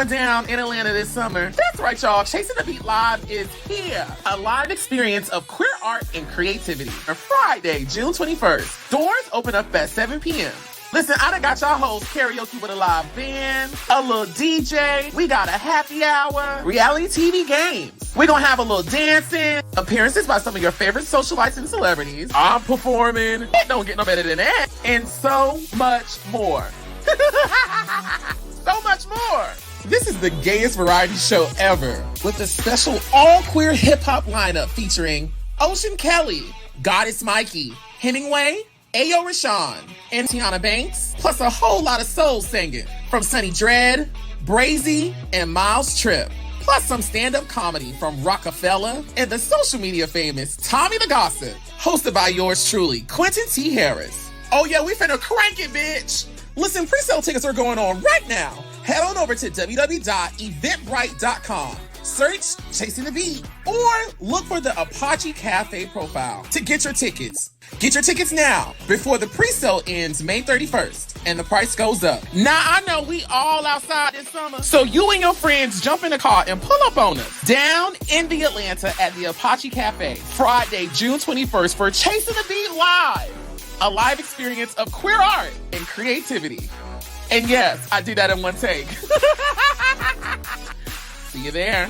going down in Atlanta this summer? That's right, y'all. Chasing the Beat Live is here. A live experience of queer art and creativity. On Friday, June 21st. Doors open up at 7 p.m. Listen, I done got y'all hoes karaoke with a live band, a little DJ, we got a happy hour, reality TV games. We're gonna have a little dancing, appearances by some of your favorite socialites and celebrities. I'm performing, it don't get no better than that, and so much more. So much more. This is the gayest variety show ever, with a special all-queer hip-hop lineup featuring Ocean Kelly, Goddess Mikey, Hemingway, Ayo Rashawn, and Tiana Banks, plus a whole lot of soul singing from Sunny Dread, Brazy, and Miles Tripp, plus some stand-up comedy from Rockefeller and the social media famous Tommy the Gossip, hosted by yours truly, Quentin T. Harris. Oh yeah, we finna crank it, bitch! Listen, pre-sale tickets are going on right now. Head on over to www.eventbrite.com. Search Chasing the Beat or look for the Apache Cafe profile to get your tickets. Get your tickets now before the pre-sale ends May 31st and the price goes up. Now, I know we all outside this summer, so you and your friends jump in the car and pull up on us down in the Atlanta at the Apache Cafe Friday, June 21st for Chasing the Beat Live, a live experience of queer art and creativity. And yes, I did that in one take. See you there.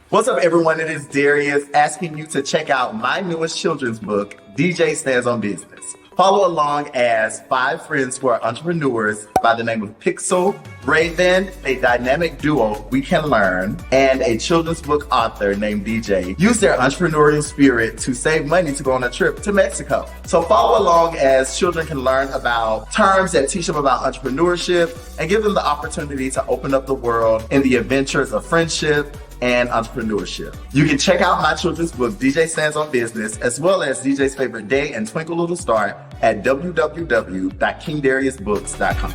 What's up, everyone? It is Darius asking you to check out my newest children's book, DJ Stands on Business. Follow along as 5 friends who are entrepreneurs by the name of Pixel, Raven, a dynamic duo we can learn, and a children's book author named DJ use their entrepreneurial spirit to save money to go on a trip to Mexico. So follow along as children can learn about terms that teach them about entrepreneurship and give them the opportunity to open up the world in the adventures of friendship and entrepreneurship. You can check out my children's book, DJ Stands on Business, as well as DJ's Favorite Day and Twinkle Little Star at www.kingdariusbooks.com.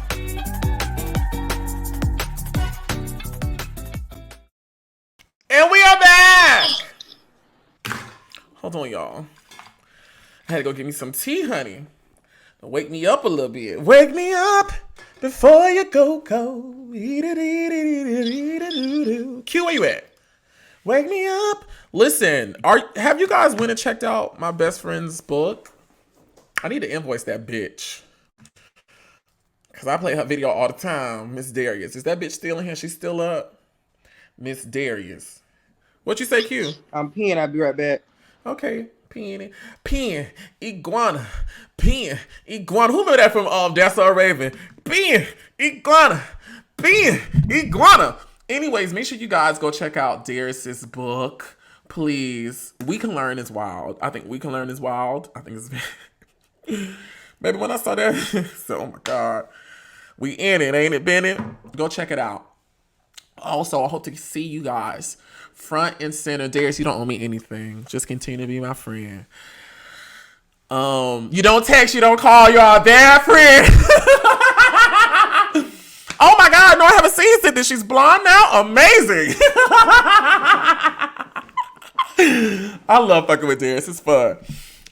And we are back! Hold on, y'all. I had to go get me some tea, honey. Wake me up a little bit. Wake me up before you go. Q, where you at? Wake me up. Listen, have you guys went and checked out my best friend's book? I need to invoice that bitch. Because I play her video all the time, Miss Darius. Is that bitch still in here? She's still up? Miss Darius. What you say, Q? I'm peeing. I'll be right back. Okay. Pen, iguana. Pen, iguana. Who remember that from That's Our Raven? Pen, iguana. Pen, iguana. Anyways, make sure you guys go check out Darius's book. Please. We Can Learn is wild. I think We Can Learn is wild. I think it's... Maybe when I saw that, so, oh my God. We in it, ain't it, Bennett? Go check it out. Also, I hope to see you guys front and center. Darius, you don't owe me anything. Just continue to be my friend. You don't text, you don't call, you're our bad friend. Oh my God, no, I haven't seen Cynthia. She's blonde now? Amazing. I love fucking with Darius. It's fun.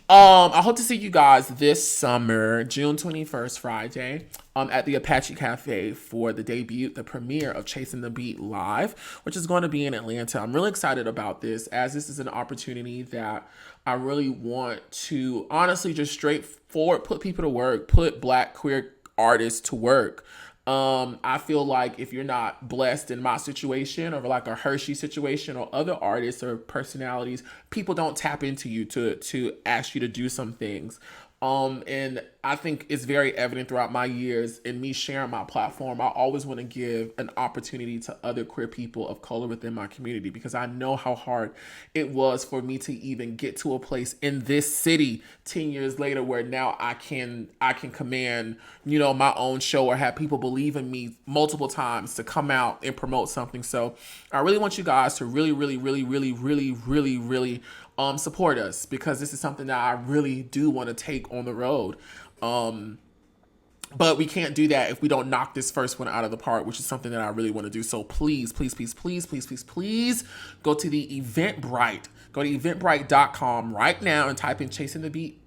I hope to see you guys this summer, June 21st, Friday, at the Apache Cafe for the debut, the premiere of Chasing the Beat Live, which is going to be in Atlanta. I'm really excited about this, as this is an opportunity that I really want to honestly just straightforward put people to work, put Black queer artists to work. I feel like if you're not blessed in my situation or like a Hershey situation or other artists or personalities, people don't tap into you to ask you to do some things. And I think it's very evident throughout my years in me sharing my platform. I always want to give an opportunity to other queer people of color within my community, because I know how hard it was for me to even get to a place in this city 10 years later where now I can command, my own show or have people believe in me multiple times to come out and promote something. So I really want you guys to really support us, because this is something that I really do want to take on the road. But we can't do that if we don't knock this first one out of the park, which is something that I really want to do. So please, please, please, please, please, please, please go to the Eventbrite. Go to eventbrite.com right now and type in Chasing the Beat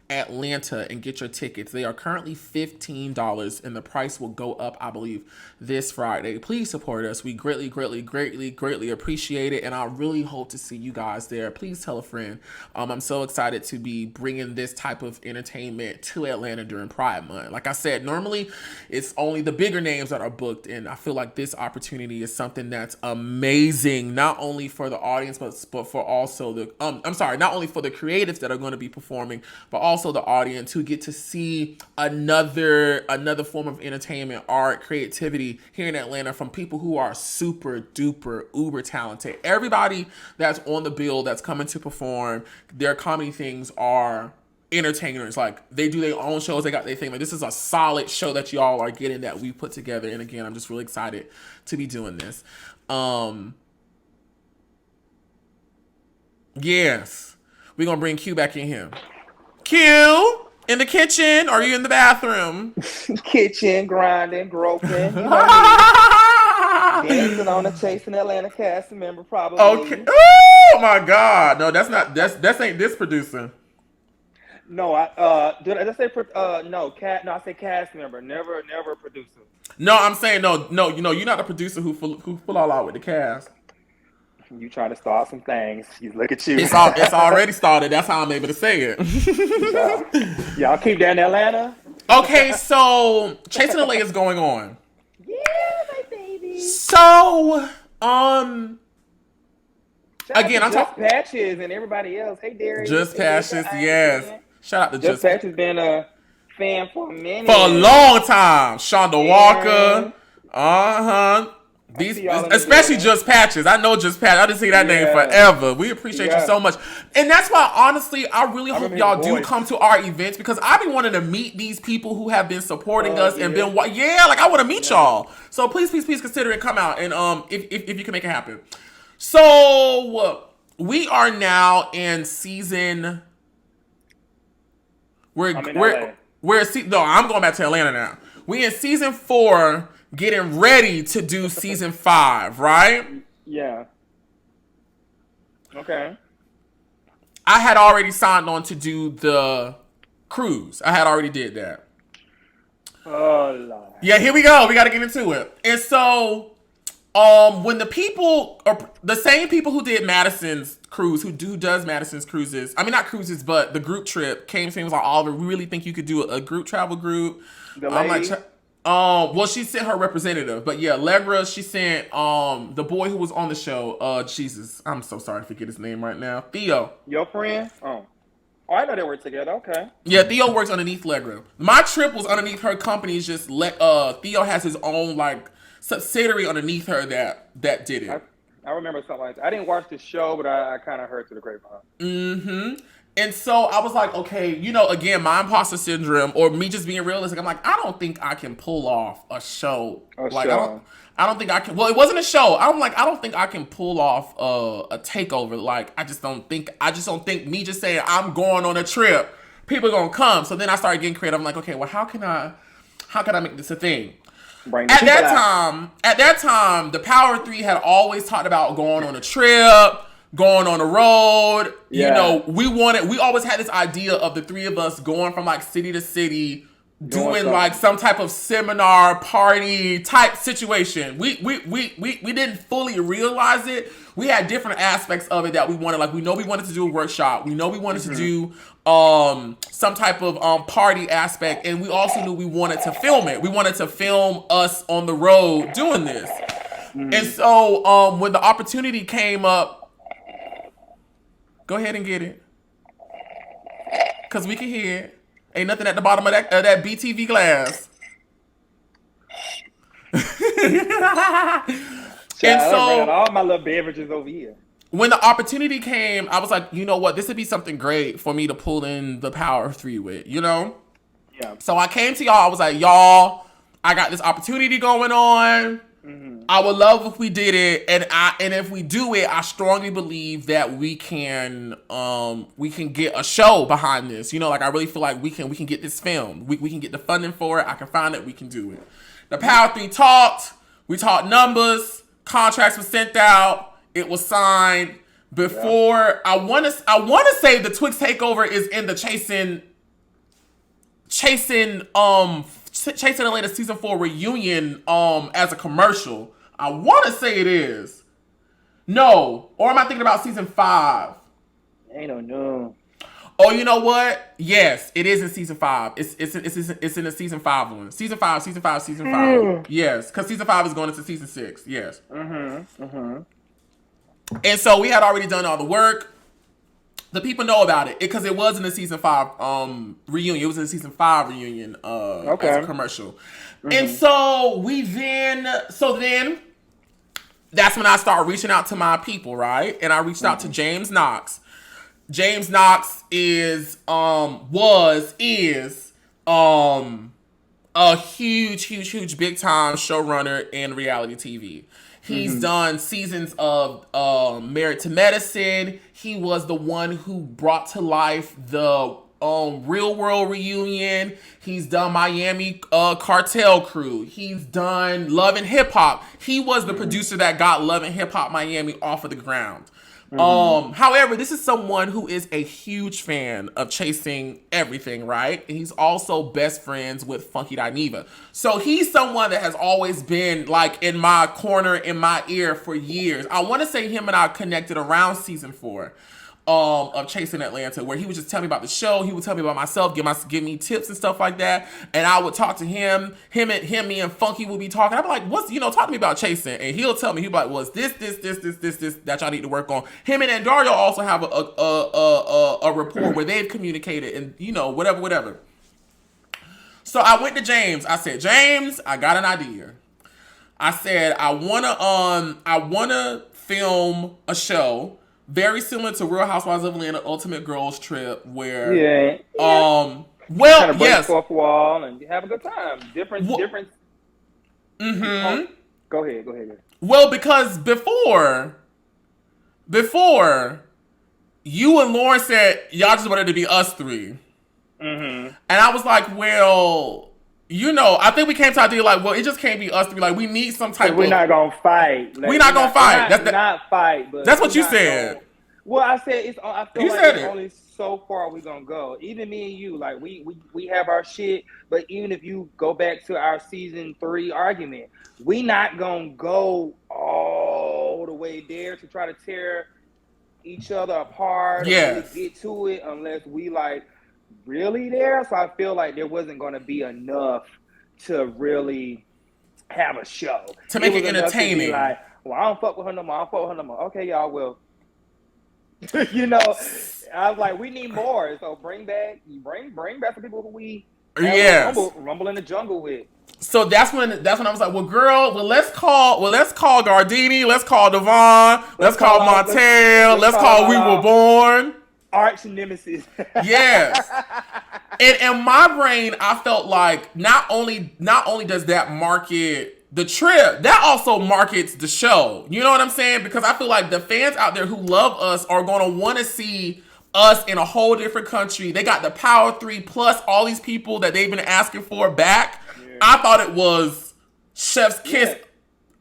Atlanta and get your tickets. They are currently $15 and the price will go up, I believe, this Friday. Please support us. We greatly, greatly, greatly, greatly appreciate it. And I really hope to see you guys there. Please tell a friend. I'm so excited to be bringing this type of entertainment to Atlanta during Pride Month. Like I said, normally it's only the bigger names that are booked. And I feel like this opportunity is something that's amazing, not only for the audience, but for also the, not only for the creatives that are going to be performing, but also the audience who get to see another form of entertainment, art, creativity here in Atlanta from people who are super duper uber talented. Everybody that's on the bill that's coming to perform, their comedy things are entertainers. Like, they do their own shows, they got their thing. Like, this is a solid show that y'all are getting that we put together. And again, I'm just really excited to be doing this. Yes, we're gonna bring Q back in here. Q, in the kitchen, or are you in the bathroom? Kitchen, grinding, groping, dancing on a Chasing Atlanta cast member, probably. Okay. Oh my God, no, that's ain't this producer. No, did I just say no? I said cast member, never producer. No, I'm saying no. You know, you're not the producer who full all out with the cast. You trying to start some things. You look at you. It's already started. That's how I'm able to say it. Y'all keep that in Atlanta? Okay, so Chasing LA is going on. Yeah, my baby. So, again, I'm talking Patches and everybody else. Hey, Darius. Just Patches, yes. Shout out to Just Patches. Been a fan for a minute. For a long time. Shonda Walker. These, especially Just Patches. I know Just Patches. I didn't see that name forever. We appreciate you so much. And that's why, honestly, I really hope y'all do come to our events, because I've been wanting to meet these people who have been supporting us and been, like, I want to meet y'all. So please, please, please consider it. Come out. And if you can make it happen. So we are now in season. I'm going back to Atlanta now. We in season 4. Getting ready to do season 5, right? Yeah. Okay. I had already signed on to do the cruise. I had already did that. Oh, Lord. Yeah, here we go. We got to get into it. And so, when the people, or the same people who did Madison's cruise, who does Madison's cruises, I mean, not cruises, but the group trip, came to me and was like, Oliver, we really think you could do a group travel group. I'm like, well, she sent her representative, but yeah, Allegra, she sent the boy who was on the show. Jesus, I'm so sorry to forget his name right now. Theo. Your friend? Oh, I know they work together. Okay. Yeah, Theo works underneath Allegra. My trip was underneath her company. It's just Theo has his own like subsidiary underneath her that did it. I remember something like that. I didn't watch the show, but I kind of heard through the grapevine. Mm-hmm. And so I was like, okay, again, my imposter syndrome, or me just being realistic. I'm like, I don't think I can pull off a show. I don't think I can. Well, it wasn't a show. I'm like, I don't think I can pull off a takeover. Like, I just don't think me just saying I'm going on a trip, people are gonna come. So then I started getting creative. I'm like, okay, well, how can I make this a thing? At that time, the Power 3 had always talked about going on a trip, going on the road. Yeah. We always had this idea of the three of us going from like city to city, doing like some type of seminar party type situation. We didn't fully realize it. We had different aspects of it that we wanted. Like, we know we wanted to do a workshop. We know we wanted to do some type of party aspect, and we also knew we wanted to film it. We wanted to film us on the road doing this. And so when the opportunity came up, go ahead and get it, cause we can hear it. Ain't nothing at the bottom of that BTV glass. And so all my little beverages over here. When the opportunity came, I was like, you know what? This would be something great for me to pull in the Power 3 with, Yeah. So I came to y'all. I was like, y'all, I got this opportunity going on. I would love if we did it, and if we do it, I strongly believe that we can get a show behind this. You know, like I really feel like we can get this filmed. We can get the funding for it. I can find it. We can do it. The Power 3 talked. We talked numbers. Contracts were sent out. It was signed before. I want to say the Twix takeover is in the chasing Atlanta season 4 reunion as a commercial. I want to say it is. No, or am I thinking about season 5? Ain't no. Oh, you know what? Yes, it is in season 5. It's in the season 5 one. Season 5. Yes, because season 5 is going into season 6. Yes. And so we had already done all the work. The people know about it because it was in the season 5 reunion. It was in the season 5 reunion as a commercial. And so then that's when I started reaching out to my people, right? And I reached out to James Knox. James Knox is a huge big time showrunner in reality TV. He's done seasons of Married to Medicine. He was the one who brought to life the Real World reunion. He's done Miami Cartel Crew. He's done Love and Hip Hop. He was the producer that got Love and Hip Hop Miami off of the ground. However, this is someone who is a huge fan of chasing everything, right? And he's also best friends with Funky Dineva. So he's someone that has always been like in my corner, in my ear for years. I want to say him and I connected around season 4 of Chasing Atlanta, where he would just tell me about the show. He would tell me about myself, give me tips and stuff like that. And I would talk to him. Me and Funky would be talking. I'd be like, talk to me about Chasing. And he'll tell me, he'd be like, well, it's this that y'all need to work on. Him and Dario also have a rapport where they've communicated and, whatever. So I went to James. I said, James, I got an idea. I said, I wanna film a show very similar to Real Housewives of Atlanta Ultimate Girls Trip, where kind of break fourth wall and have a good time. Different. Go ahead. Well, because before you and Lauren said y'all just wanted to be us 3, and I was like, well, I think we came to the idea like, well, it just can't be us 3. Like, we need some type. We're not gonna fight. We're not gonna fight. Not fight. But that's what you said. Well, I said I feel like it's only so far we're gonna go. Even me and you, like we have our shit, but even if you go back to our season 3 argument, we not gonna go all the way there to try to tear each other apart or really get to it unless we like really there. So I feel like there wasn't gonna be enough to really have a show. To make it entertaining. To like, well, I don't fuck with her no more. Okay, y'all will. I was like, we need more. So bring back some people who we rumble in the jungle with. So that's when I was like, well, girl, let's call Gardini, let's call Devon, let's call Montel, let's call We Were Born. Arch nemesis. Yes. And in my brain, I felt like not only does that market the trip, that also markets the show. You know what I'm saying? Because I feel like the fans out there who love us are going to want to see us in a whole different country. They got the Power 3 plus all these people that they've been asking for back. Yeah. I thought it was Chef's Kiss,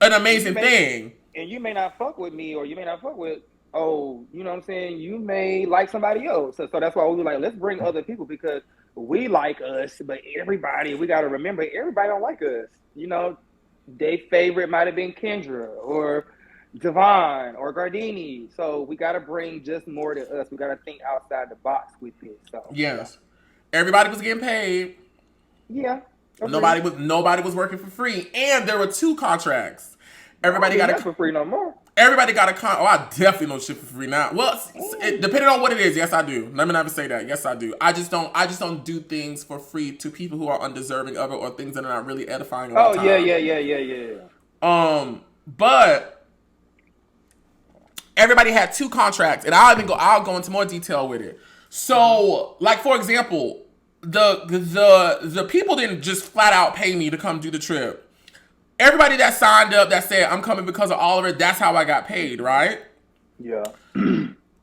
an amazing thing. And you may not fuck with me, or you may not fuck with, you know what I'm saying? You may like somebody else. So that's why we were like, let's bring other people because we like us, but we got to remember, everybody don't like us. Their favorite might have been Kendra or Devon or Gardini. So we got to bring just more to us. We got to think outside the box with it. So yes, everybody was getting paid. Yeah, nobody was working for free, and there were 2 contracts. Everybody got for free no more. Everybody got a Oh, I definitely don't shit for free now. Well, depending on what it is, yes, I do. Let me not even say that. Yes, I do. I just don't do things for free to people who are undeserving of it or things that are not really edifying. Oh, yeah. But everybody had 2 contracts, and I'll go into more detail with it. So, like for example, the people didn't just flat out pay me to come do the trip. everybody that signed up that said I'm coming because of Oliver, that's how I got paid, right? Yeah.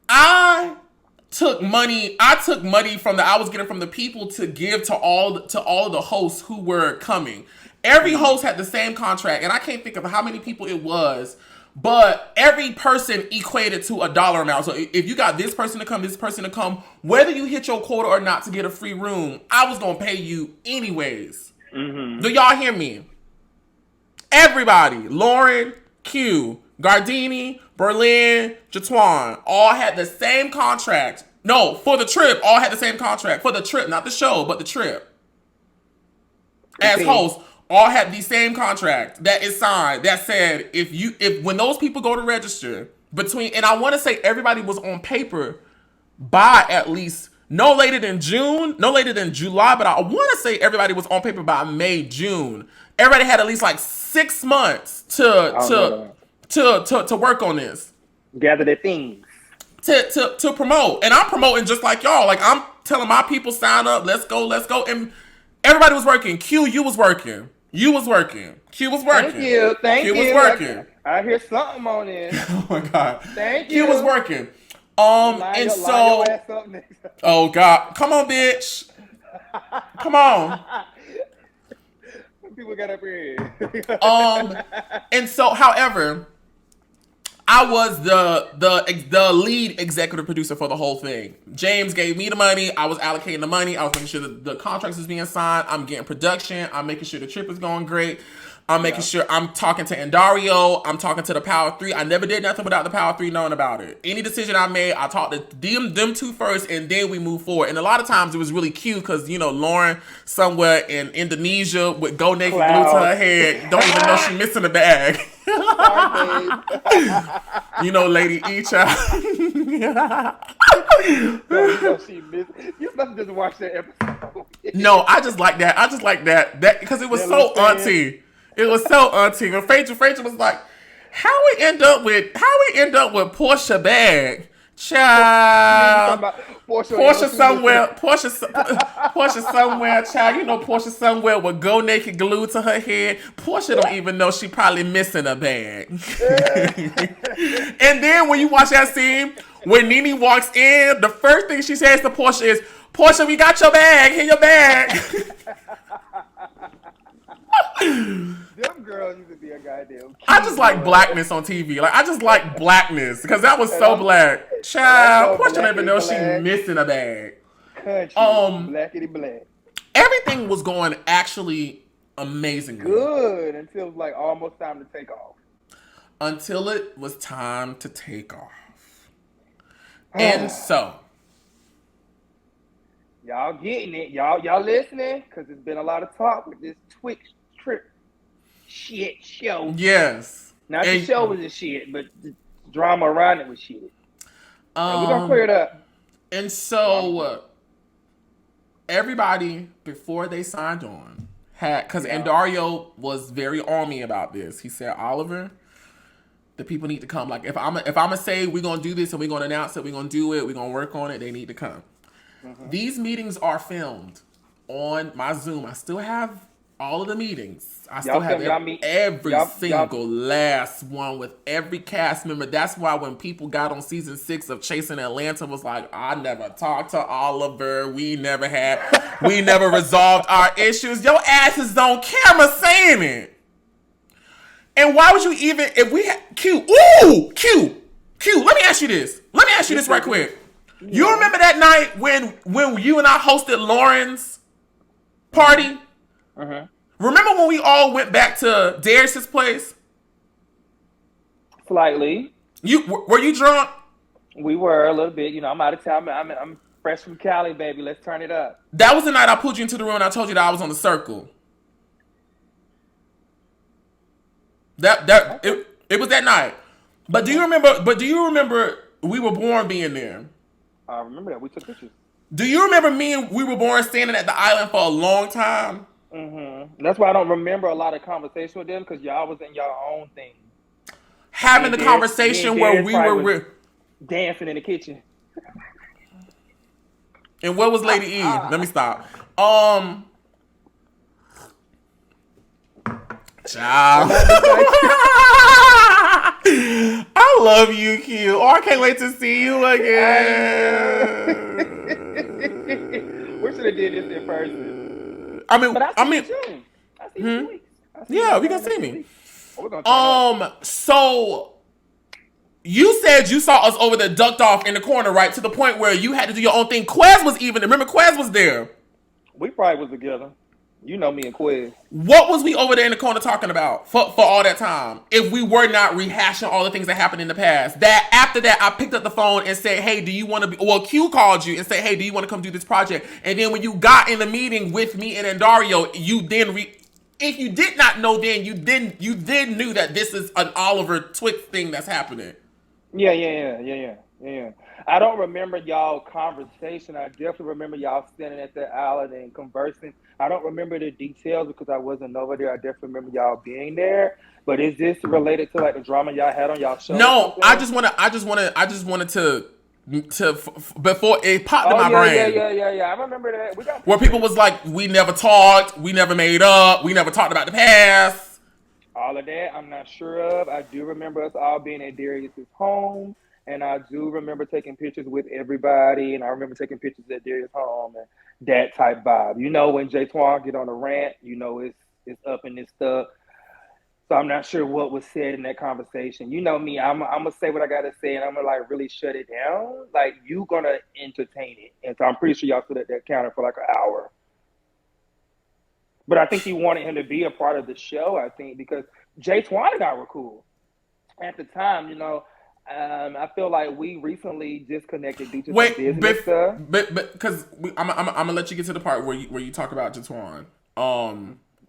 I took money from I was getting from the people to give to all of the hosts who were coming. Every host had the same contract, and I can't think of how many people it was, but every person equated to a dollar amount. So if you got this person to come, whether you hit your quota or not to get a free room, I was gonna pay you anyways. Mm-hmm. Do y'all hear me? Everybody, Lauren, Q, Gardini, Berlin, Jatwan, all had the same contract. No, for the trip, all had the same contract. For the trip, not the show, but the trip. As hosts, all had the same contract that is signed that said if when those people go to register and I want to say everybody was on paper by at least no later than July, but I want to say everybody was on paper by May, June. Everybody had at least like 6 months to work on this. Gather their things. To promote. And I'm promoting just like y'all. Like, I'm telling my people, sign up, let's go. And everybody was working. Q, you was working. Q was working. Thank you. Q was working. I hear something on this. Oh my God. Thank you. Q was working. Oh God. Come on, bitch. Come on. People got up here. And so, however, I was the lead executive producer for the whole thing. James gave me the money. I was allocating the money. I was making sure that the contracts was being signed. I'm getting production. I'm making sure the trip is going great. I'm making sure I'm talking to Andario. I'm talking to the Power 3. I never did nothing without the Power 3 knowing about it. Any decision I made, I talked to them two first, and then we move forward. And a lot of times it was really cute because, Lauren somewhere in Indonesia with Go Naked glue to her head, don't even know she missing a bag. Lady Icha. You must just watch that episode. No, I just like that. That because it was so auntie. It was so auntie. When Frasier was like, how we end up with Portia bag? Child. Portia somewhere, child. Portia somewhere with Go Naked glued to her head. Portia don't even know she probably missing a bag. And then when you watch that scene, when Nene walks in, the first thing she says to Portia is, Portia, we got your bag. Here your bag. Them girls used to be a goddamn. I just like blackness on TV. Like, I just like blackness because that was so black. Child, Portia don't even know she missing a bag. Country, blackity black. Everything was going actually amazingly. Good until it was like almost time to take off. Until it was time to take off. And so. Y'all getting it. Y'all listening? Because there's been a lot of talk with this Twix trip shit show. Yes. Not the show was a shit, but the drama around it was shit. And we're going to clear it up. And so, everybody, before they signed on, because Andario was very on me about this. He said, Oliver, the people need to come. Like, if I'm going to say we're going to do this and we're going to announce it, we're going to do it, we're going to work on it, they need to come. Mm-hmm. These meetings are filmed on my Zoom. I still have all of the meetings. I still have every single last one with every cast member. That's why when people got on season 6 of Chasing Atlanta was like, I never talked to Oliver. We never resolved our issues. Your ass is on camera saying it. And why would you even, if we had, Q, let me ask you this. Let me ask you this right quick. You remember that night when you and I hosted Lauren's party? Uh-huh. Remember when we all went back to Darius's place? Slightly. Were you drunk? We were a little bit. I'm out of town. I'm fresh from Cali, baby. Let's turn it up. That was the night I pulled you into the room and I told you that I was on the circle. It was that night. But do you remember We Were Born being there? I remember that. We took pictures. Do you remember me and We Were Born standing at the island for a long time? Mm-hmm. That's why I don't remember a lot of conversation with them because y'all was in your own thing. Having the conversation where we were dancing in the kitchen. And where was Lady E? Let me stop. Child. I love you, Q. Oh, I can't wait to see you again. We should have did this in person. I mean, but I see you June. I see you in 2 weeks. Yeah, we can see me. We're gonna turn up. So you said you saw us over there ducked off in the corner, right? To the point where you had to do your own thing. Quez was even. Remember, Quez was there. We probably was together. You know me and Quez. What was we over there in the corner talking about for all that time? If we were not rehashing all the things that happened in the past. That after that, I picked up the phone and said, hey, do you want to be... Well, Q called you and said, hey, do you want to come do this project? And then when you got in the meeting with me and Dario, you then... If you did not know then, you then knew that this is an Oliver Twixt thing that's happening. Yeah. I don't remember y'all conversation. I definitely remember y'all standing at the island and conversing. I don't remember the details because I wasn't over there. I definitely remember y'all being there. But is this related to like the drama y'all had on y'all show? No, I just wanted to before it popped in my brain. Yeah. I remember that. Where people was like, we never talked, we never made up, we never talked about the past. All of that, I'm not sure of. I do remember us all being at Darius's home, and I do remember taking pictures with everybody, and I remember taking pictures at Darius' home and that type vibe. You know, when Jay Twan get on a rant, you know it's up in this stuff. So I'm not sure what was said in that conversation. You know me, I'm gonna say what I gotta say, and I'm gonna like really shut it down. Like you gonna entertain it, and so I'm pretty sure y'all stood at that counter for like an hour. But I think he wanted him to be a part of the show. I think because Jay Twan and I were cool at the time. You know, I feel like we recently disconnected due to some business stuff. But because I'm gonna let you get to the part where you talk about Jay Twan.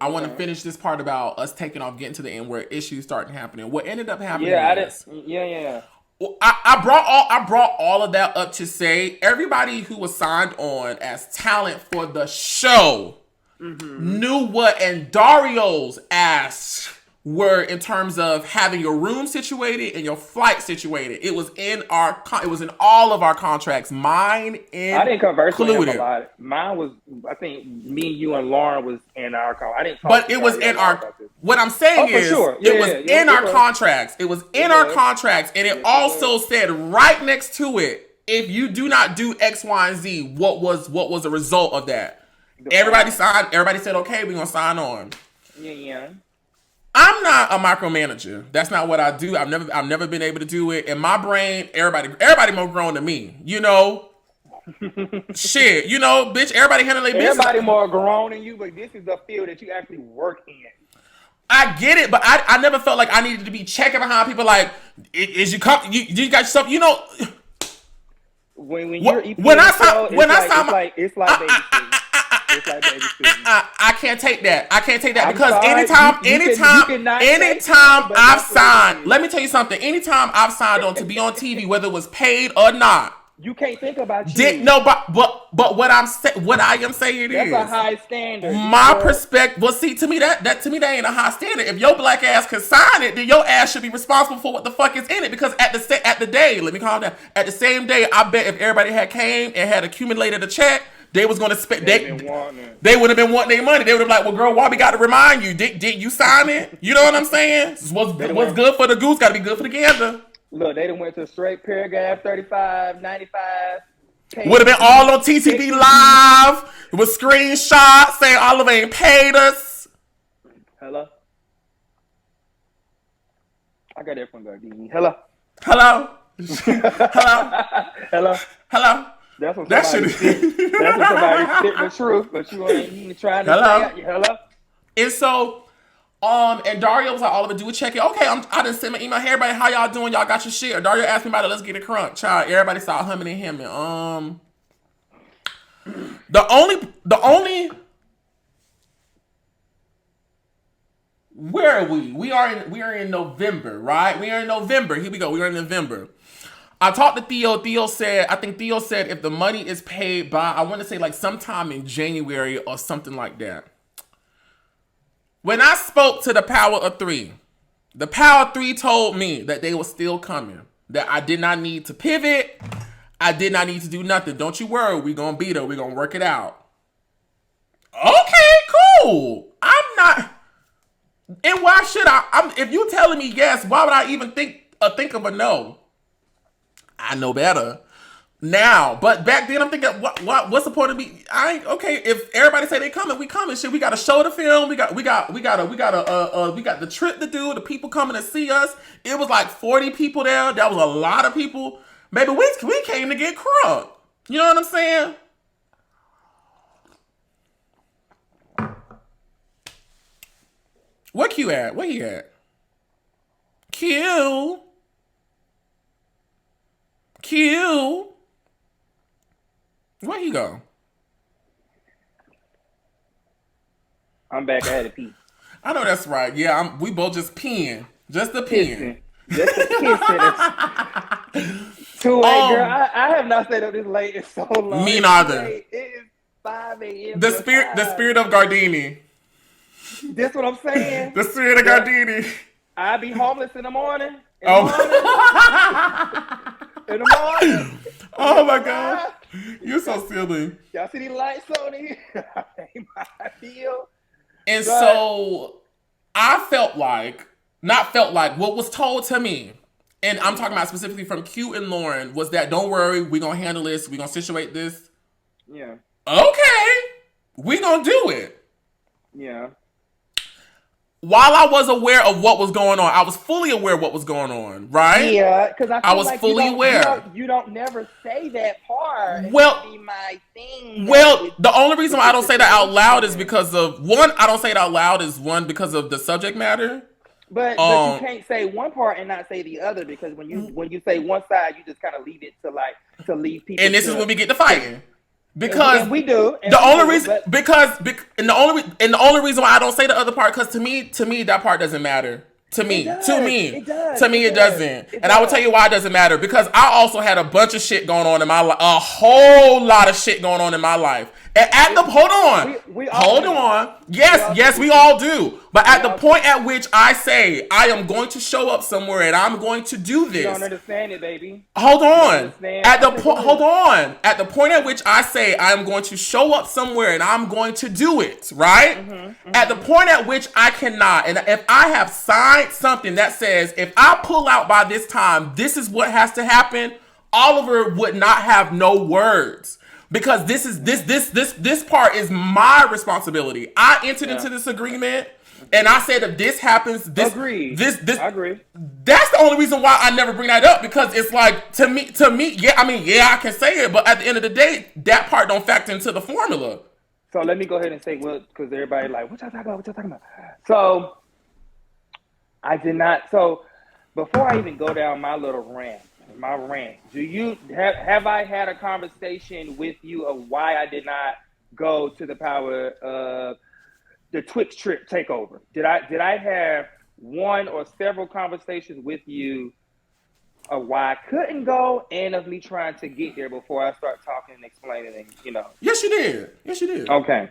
I want to finish this part about us taking off, getting to the end where issues started happening. What ended up happening? Yeah. Well, I brought all of that up to say everybody who was signed on as talent for the show knew what Dario's asks were in terms of having your room situated and your flight situated. It was in all of our contracts. Mine included. I didn't converse with him a lot. Mine was, I think, me, you, and Lauren was in our contract. I didn't. But it was in our. What I'm saying is, it was in our contracts. It was in our contracts, and it also said right next to it, if you do not do X, Y, and Z, what was the result of that? Everybody signed. Everybody said, okay, we're gonna sign on. Yeah. I'm not a micromanager. That's not what I do. I've never been able to do it. In my brain, everybody more grown than me. You know, shit. You know, bitch. Everybody handle their business. Everybody more grown than you, but this is the field that you actually work in. I get it, but I never felt like I needed to be checking behind people. Like, is you got yourself? You know, when you're EP, it's like baby food. I can't take that. Because anytime I've signed, let me tell you something. Anytime I've signed on to be on TV, whether it was paid or not, you can't think about you. But what I am saying that's a high standard. My perspective. Well, see, to me that ain't a high standard. If your black ass can sign it, then your ass should be responsible for what the fuck is in it. Because at the day, let me calm down. At the same day, I bet if everybody had came and had accumulated a check, they was going to spend. They would have been wanting their money. They would have like, well, girl, why we got to remind you? Did you sign it? You know what I'm saying? What's good for the goose got to be good for the gander. Look, they done went to straight paragraph 35, 95. Would have been all on TTV Live with screenshots saying Oliver ain't paid us. Hello? I got that from Gardini. Hello? Hello? That's when somebody spit the truth, but you ain't even trying to say it. Hello? And so, and Dario was like, Oliver, do a check-in. Okay, I done sent my email. Hey, everybody, how y'all doing? Y'all got your shit? Or Dario asked me about it. Let's get it crunk. Child, everybody started humming and hemming. The only where are we? We are in November, right? We are in November. Here we go. We are in November. I talked to Theo. Theo said if the money is paid by, I want to say like sometime in January or something like that. When I spoke to the Power of Three, the Power of Three told me that they were still coming. That I did not need to pivot. I did not need to do nothing. Don't you worry. We're going to beat her. We're going to work it out. Okay, cool. I'm not. And why should I? If you telling me yes, why would I even think of a no? I know better now, but back then I'm thinking, what's the point of me? I ain't okay. If everybody say they coming, we coming. Shit, we got to show the film. We got the trip to do. The people coming to see us. It was like 40 people there. That was a lot of people. Maybe we came to get crunk. You know what I'm saying? Where Q at? Where he at? Q. Where he go? I'm back. I had to pee. I know that's right. Yeah, we both just peeing. Just a peeing. Just a pissing. 2 a.m. Girl, I have not stayed up this late in so long. Me neither. It is 5 a.m. The spirit of Gardini. That's what I'm saying. The spirit of Gardini. I be homeless in the morning. In the morning. Oh my God. You're so silly. Y'all see these lights on here? I pay my bill. And so I what was told to me, and I'm talking about specifically from Q and Lauren, was that don't worry, we're going to handle this. We're going to situate this. Yeah. Okay. We're going to do it. Yeah. While I was aware of what was going on, I was fully aware of what was going on, right? Yeah, because I was like fully aware. You don't never say that part. Well, be my thing. Well, the only reason why I don't say that out loud is because of I don't say it out loud because of the subject matter. But you can't say one part and not say the other, because when you say one side, you just kind of leave it to leave people. And this is when we get to fighting. Because and we do. And the only reason the only reason why I don't say the other part, because to me that part doesn't matter. To me, it doesn't. And I will tell you why it doesn't matter. Because I also had a bunch of shit going on in my life, a whole lot of shit going on in my life. And hold on. Yes, we all do. But at the point at which I say I am going to show up somewhere and I'm going to do this, you don't understand it, baby. Hold on. At the point at which I say I am going to show up somewhere and I'm going to do it, right? At the point at which I cannot, and if I have signed something that says if I pull out by this time, this is what has to happen, Oliver would not have no words. Because this part is my responsibility. I entered into this agreement, and I said if this happens, I agree. That's the only reason why I never bring that up, because it's like to me, I can say it, but at the end of the day, that part don't factor into the formula. So let me go ahead and say, well, because everybody like, what y'all talking about? So I did not. So before I even go down my little rant, do you have I had a conversation with you of why I did not go to the power of the Twix trip takeover? Did I have one or several conversations with you of why I couldn't go and of me trying to get there before I start talking and explaining and Yes, you did. Okay.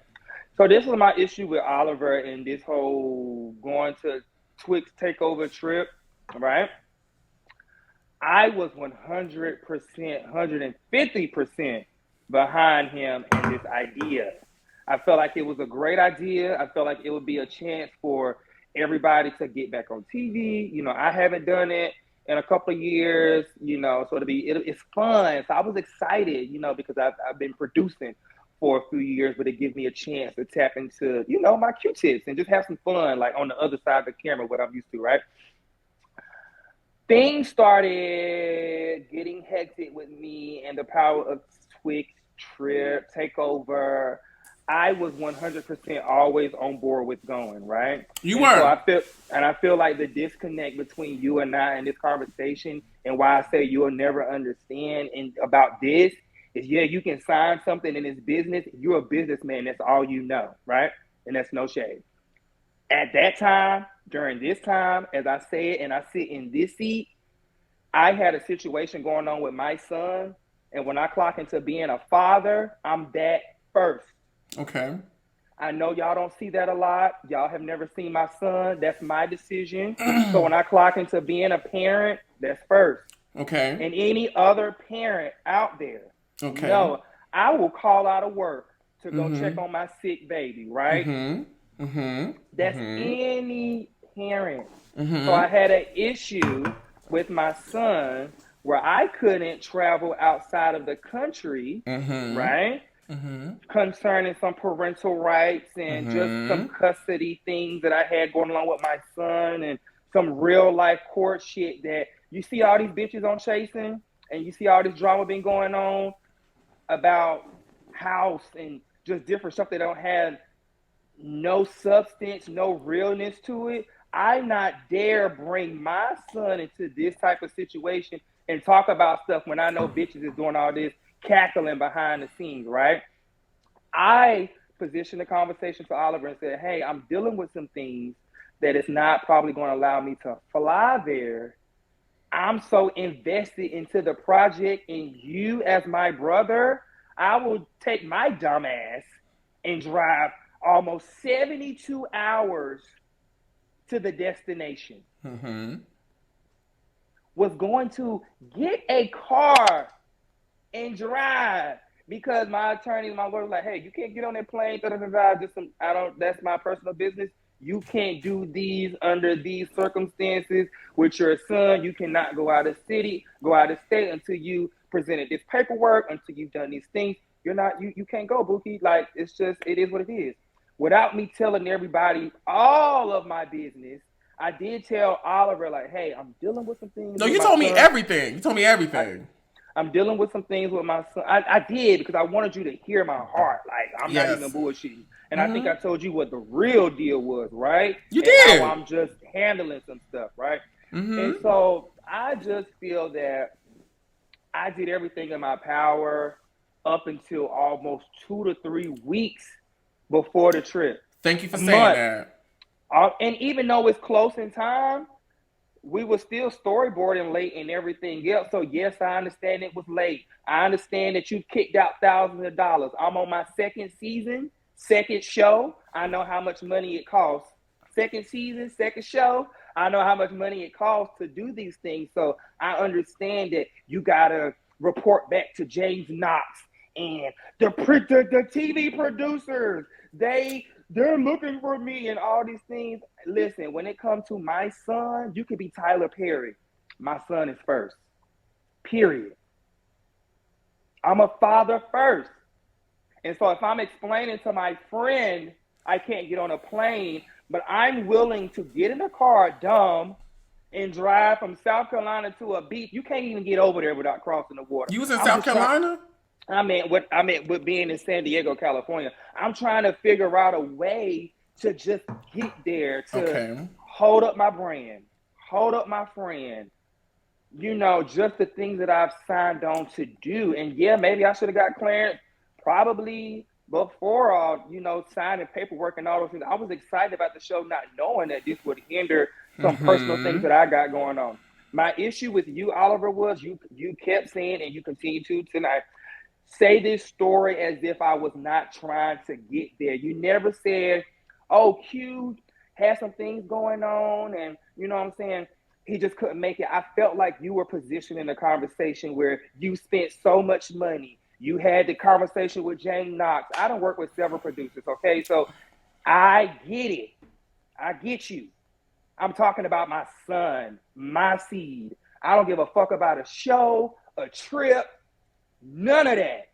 So this was my issue with Oliver and this whole going to Twix takeover trip, right? I was 100%, 150% behind him in this idea. I felt like it was a great idea. I felt like it would be a chance for everybody to get back on TV. I haven't done it in a couple of years, so it's fun. So I was excited, because I've been producing for a few years, but it gives me a chance to tap into, my Q-tips and just have some fun, like on the other side of the camera, what I'm used to, right? Things started getting hectic with me and the power of Twix trip takeover. I was 100% always on board with going, right? You were. So I feel like the disconnect between you and I in this conversation, and why I say you'll never understand about this is, you can sign something in this business. You're a businessman. That's all you know, right? And that's no shade. At that time, during this time, as I said, and I sit in this seat, I had a situation going on with my son. And when I clock into being a father, I'm that first. Okay. I know y'all don't see that a lot. Y'all have never seen my son. That's my decision. So when I clock into being a parent, that's first. Okay. And any other parent out there, okay, I will call out of work to go check on my sick baby, right? Mm-hmm. Mm-hmm. That's any parent. So I had an issue with my son where I couldn't travel outside of the country, right? Concerning some parental rights and just some custody things that I had going on with my son and some real life court shit that you see all these bitches on Chasing and you see all this drama been going on about house and just different stuff that don't have no substance, no realness to it. I not dare bring my son into this type of situation and talk about stuff when I know bitches is doing all this cackling behind the scenes, right? I positioned the conversation to Oliver and said, hey, I'm dealing with some things that is not probably going to allow me to fly there. I'm so invested into the project and you as my brother, I will take my dumb ass and drive almost 72 hours to the destination. Was going to get a car and drive because my attorney, my lawyer was like, hey, you can't get on that plane, that's my personal business. You can't do these under these circumstances with your son. You cannot go out of city, go out of state until you presented this paperwork, until you've done these things. You can't go, Bookie. Like, it is what it is. Without me telling everybody all of my business, I did tell Oliver, like, hey, I'm dealing with some things. No, you told me everything. You told me everything. I'm dealing with some things with my son. I did because I wanted you to hear my heart. Like, I'm not even bullshitting. And I think I told you what the real deal was, right? You did. How I'm just handling some stuff, right? And so I just feel that I did everything in my power up until almost 2 to 3 weeks before the trip. Thank you for saying that. And even though it's close in time, we were still storyboarding late and everything else. So yes, I understand it was late. I understand that you kicked out thousands of dollars. I'm on my second season, second show. I know how much money it costs. Second season, second show. I know how much money it costs to do these things. So I understand that you got to report back to James Knox and the TV producers. They're looking for me and all these things. Listen, when it comes to my son, you could be Tyler Perry. My son is first. Period. I'm a father first. And so if I'm explaining to my friend I can't get on a plane, but I'm willing to get in a car, dumb, and drive from South Carolina to a beach, you can't even get over there without crossing the water. You was in South Carolina? I meant with being in San Diego, California. I'm trying to figure out a way to just get there, to hold up my brand, hold up my friend. You know, just the things that I've signed on to do. And yeah, maybe I should have got clearance probably before signing paperwork and all those things. I was excited about the show, not knowing that this would hinder some personal things that I got going on. My issue with you, Oliver, was you kept saying, and you continue to tonight, say this story as if I was not trying to get there. You never said, oh, Q had some things going on and, you know what I'm saying, he just couldn't make it. I felt like you were positioned in a conversation where you spent so much money. You had the conversation with Jane Knox. I don't work with several producers, okay? So I get it. I get you. I'm talking about my son, my seed. I don't give a fuck about a show, a trip, none of that.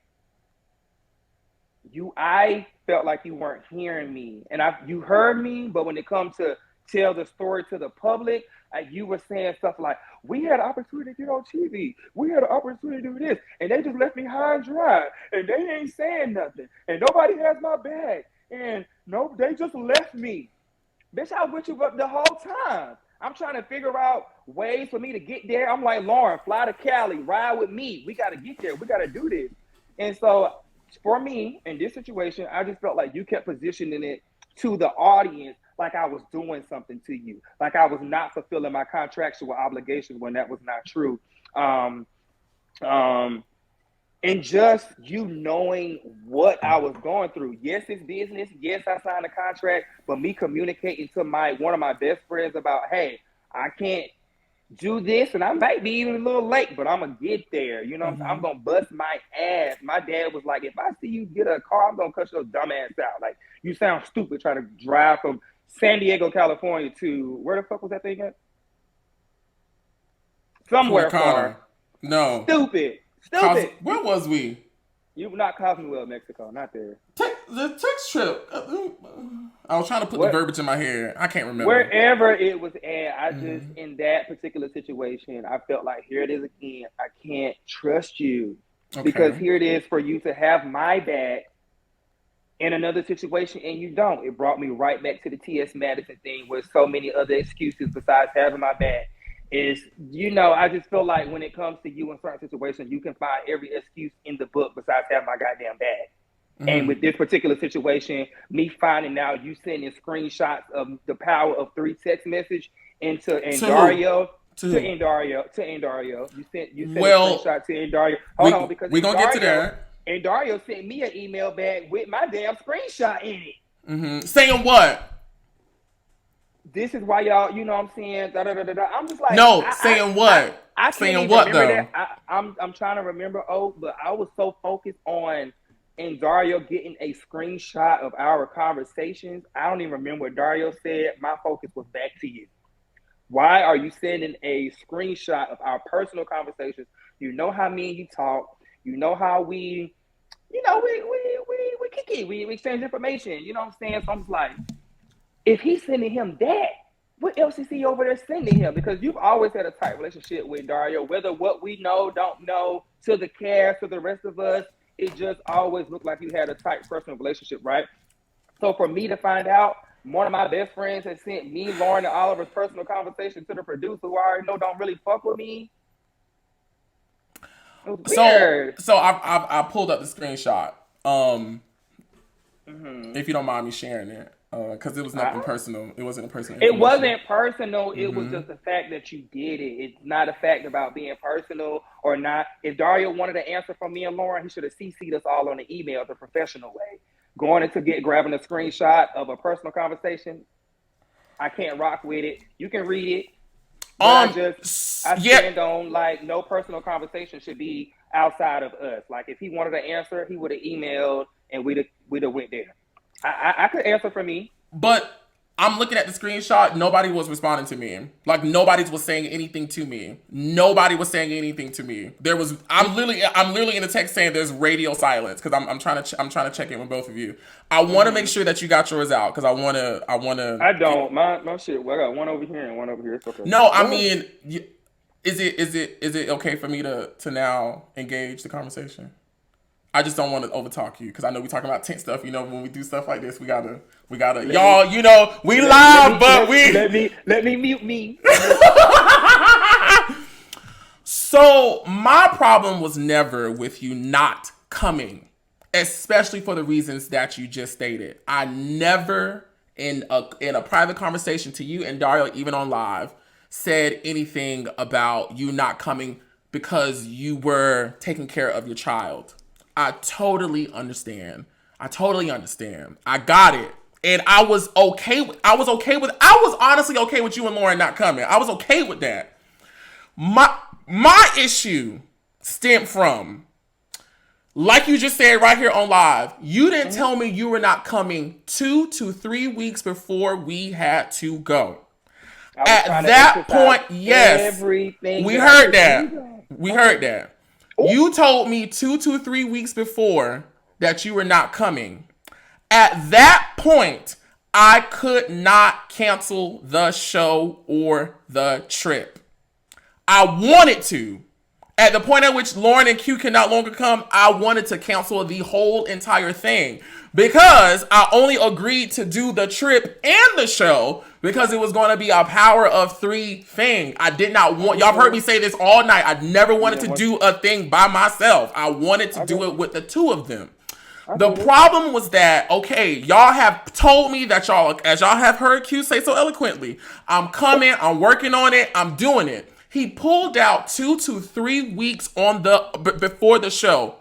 I felt like you weren't hearing me. And you heard me, but when it comes to tell the story to the public, you were saying stuff like, we had an opportunity to get on TV. We had an opportunity to do this. And they just left me high and dry. And they ain't saying nothing. And nobody has my bag. And no, they just left me. Bitch, I was with you the whole time. I'm trying to figure out ways for me to get there. I'm like, Lauren, fly to Cali, ride with me. We got to get there. We got to do this. And so for me, in this situation, I just felt like you kept positioning it to the audience like I was doing something to you, like I was not fulfilling my contractual obligations when that was not true. And just you knowing what I was going through. Yes, it's business. Yes, I signed a contract, but me communicating to one of my best friends about, hey, I can't do this, and I might be even a little late, but I'm going to get there. You know what I'm going to bust my ass. My dad was like, if I see you get a car, I'm going to cut your dumb ass out. Like, you sound stupid trying to drive from San Diego, California to where the fuck was that thing at? Somewhere far. No. Stupid. Where was we? You not Cozumel, Mexico, not there. The text trip. I was trying to put the verbiage in my head. I can't remember. Wherever it was at, I just, in that particular situation, I felt like, here it is again. I can't trust you. Okay. Because here it is for you to have my back in another situation and you don't. It brought me right back to the T.S. Madison thing with so many other excuses besides having my back. Is, I just feel like when it comes to you in certain situations, you can find every excuse in the book besides having my goddamn bag. And with this particular situation, me finding out you sending screenshots of the power of 3 text message into Endario. To Endario. You sent a screenshot to Endario. Hold on, because we're going to get to that. Endario sent me an email back with my damn screenshot in it. Saying what? This is why y'all, you know what I'm saying? I'm just like, no, saying what? I saying what though? I'm trying to remember. But I was so focused on Dario getting a screenshot of our conversations. I don't even remember what Dario said. My focus was back to you. Why are you sending a screenshot of our personal conversations? You know how me and you talk. You know how we kick it. We exchange information. You know what I'm saying? So I'm just like, if he's sending him that, what else is he over there sending him? Because you've always had a tight relationship with Dario, whether what we know, don't know, to the cast, to the rest of us, it just always looked like you had a tight personal relationship, right? So for me to find out, one of my best friends has sent me, Lauren, and Oliver's personal conversation to the producer who I already know don't really fuck with me. It was weird. So I pulled up the screenshot. If you don't mind me sharing it. Because it was nothing personal. It wasn't a personal. It wasn't personal. It was just the fact that you did it. It's not a fact about being personal or not. If Dario wanted an answer from me and Lauren, he should have CC'd us all on the email the professional way. Going into grabbing a screenshot of a personal conversation, I can't rock with it. You can read it. I stand on like no personal conversation should be outside of us. Like if he wanted an answer, he would have emailed and we'd have went there. I could answer for me. But I'm looking at the screenshot. Nobody was responding to me. Like nobody was saying anything to me. Nobody was saying anything to me. I'm literally in the text saying there's radio silence because I'm trying to check in with both of you. I want to make sure that you got yours out because I want to. I don't. My shit. Well, I got one over here and one over here. It's okay. No, I mean, is it okay for me to now engage the conversation? I just don't want to overtalk you because I know we're talking about tense stuff. When we do stuff like this, we gotta, y'all. We live, but let me mute me. So my problem was never with you not coming, especially for the reasons that you just stated. I never, in a private conversation to you and Dario, even on live, said anything about you not coming because you were taking care of your child. I totally understand. I got it. And I was honestly okay with you and Lauren not coming. I was okay with that. My issue stemmed from, like you just said right here on live, you didn't tell me you were not coming 2 to 3 weeks before we had to go. At that point, yes, we heard that. Ooh. You told me 2 to 3 weeks before that you were not coming. At that point, I could not cancel the show or the trip. I wanted to. At the point at which Lauren and Q can no longer come, I wanted to cancel the whole entire thing because I only agreed to do the trip and the show because it was going to be a power of 3 thing. I did not want, y'all have heard me say this all night. I never wanted to do a thing by myself. I wanted to do it with the 2 of them. The problem was that, okay, y'all have told me that as y'all have heard Q say so eloquently, I'm coming, I'm working on it, I'm doing it. He pulled out 2 to 3 weeks before the show.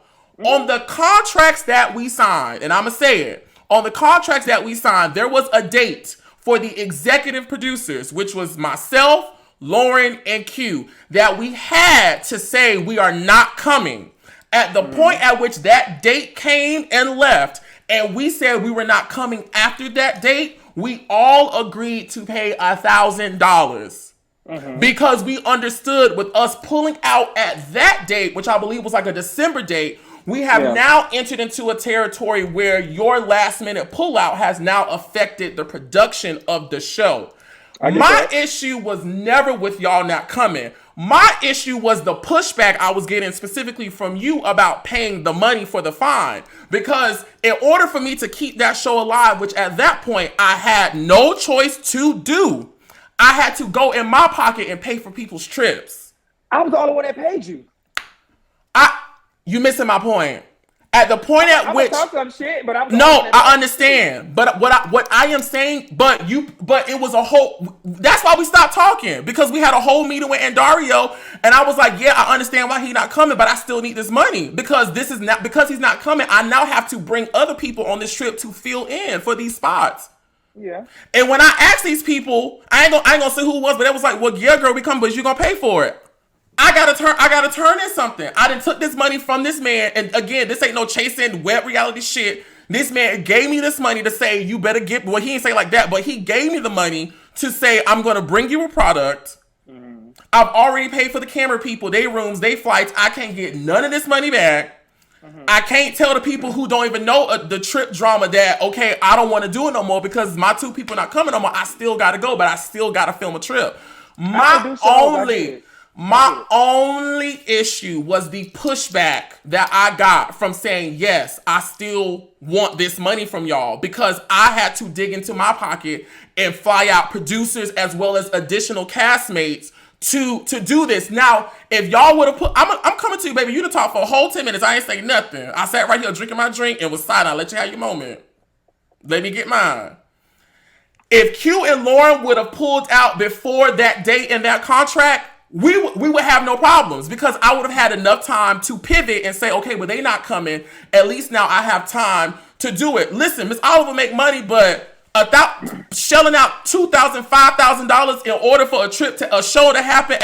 On the contracts that we signed, and I'm going to say it, on the contracts that we signed, there was a date for the executive producers, which was myself, Lauren, and Q, that we had to say we are not coming. At the point at which that date came and left, and we said we were not coming after that date, we all agreed to pay $1,000 because we understood with us pulling out at that date, which I believe was like a December date, we have now entered into a territory where your last minute pullout has now affected the production of the show. My issue was never with y'all not coming. My issue was the pushback I was getting specifically from you about paying the money for the fine. Because in order for me to keep that show alive, which at that point I had no choice to do, I had to go in my pocket and pay for people's trips. I was the only one that paid you. You missing my point. At the point at which some shit, but I understand. But what I am saying, but it was a whole. That's why we stopped talking, because we had a whole meeting with Andario, and I was like, yeah, I understand why he's not coming, but I still need this money because he's not coming. I now have to bring other people on this trip to fill in for these spots. Yeah. And when I asked these people, I ain't gonna say who it was, but it was like, well, yeah, girl, we come, but you gonna pay for it. I gotta turn in something. I done took this money from this man, and again, this ain't no chasing web reality shit. This man gave me this money to say, you better get, well, he didn't say like that, but he gave me the money to say, I'm gonna bring you a product. I've already paid for the camera people, they rooms, they flights. I can't get none of this money back. I can't tell the people who don't even know the trip drama that, okay, I don't want to do it no more because my two people not coming no more. I still gotta go, but I still gotta film a trip. My only issue was the pushback that I got from saying, yes, I still want this money from y'all, because I had to dig into my pocket and fly out producers as well as additional castmates to do this. Now, if y'all would have put, I'm coming to you, baby. You done talk for a whole 10 minutes. I ain't saying nothing. I sat right here drinking my drink and was silent. I'll let you have your moment. Let me get mine. If Q and Lauren would have pulled out before that date in that contract, we would have no problems, because I would have had enough time to pivot and say, okay, well, they not coming. At least now I have time to do it. Listen, Miss Oliver make money, but shelling out $2,000, $5,000 in order for a show to happen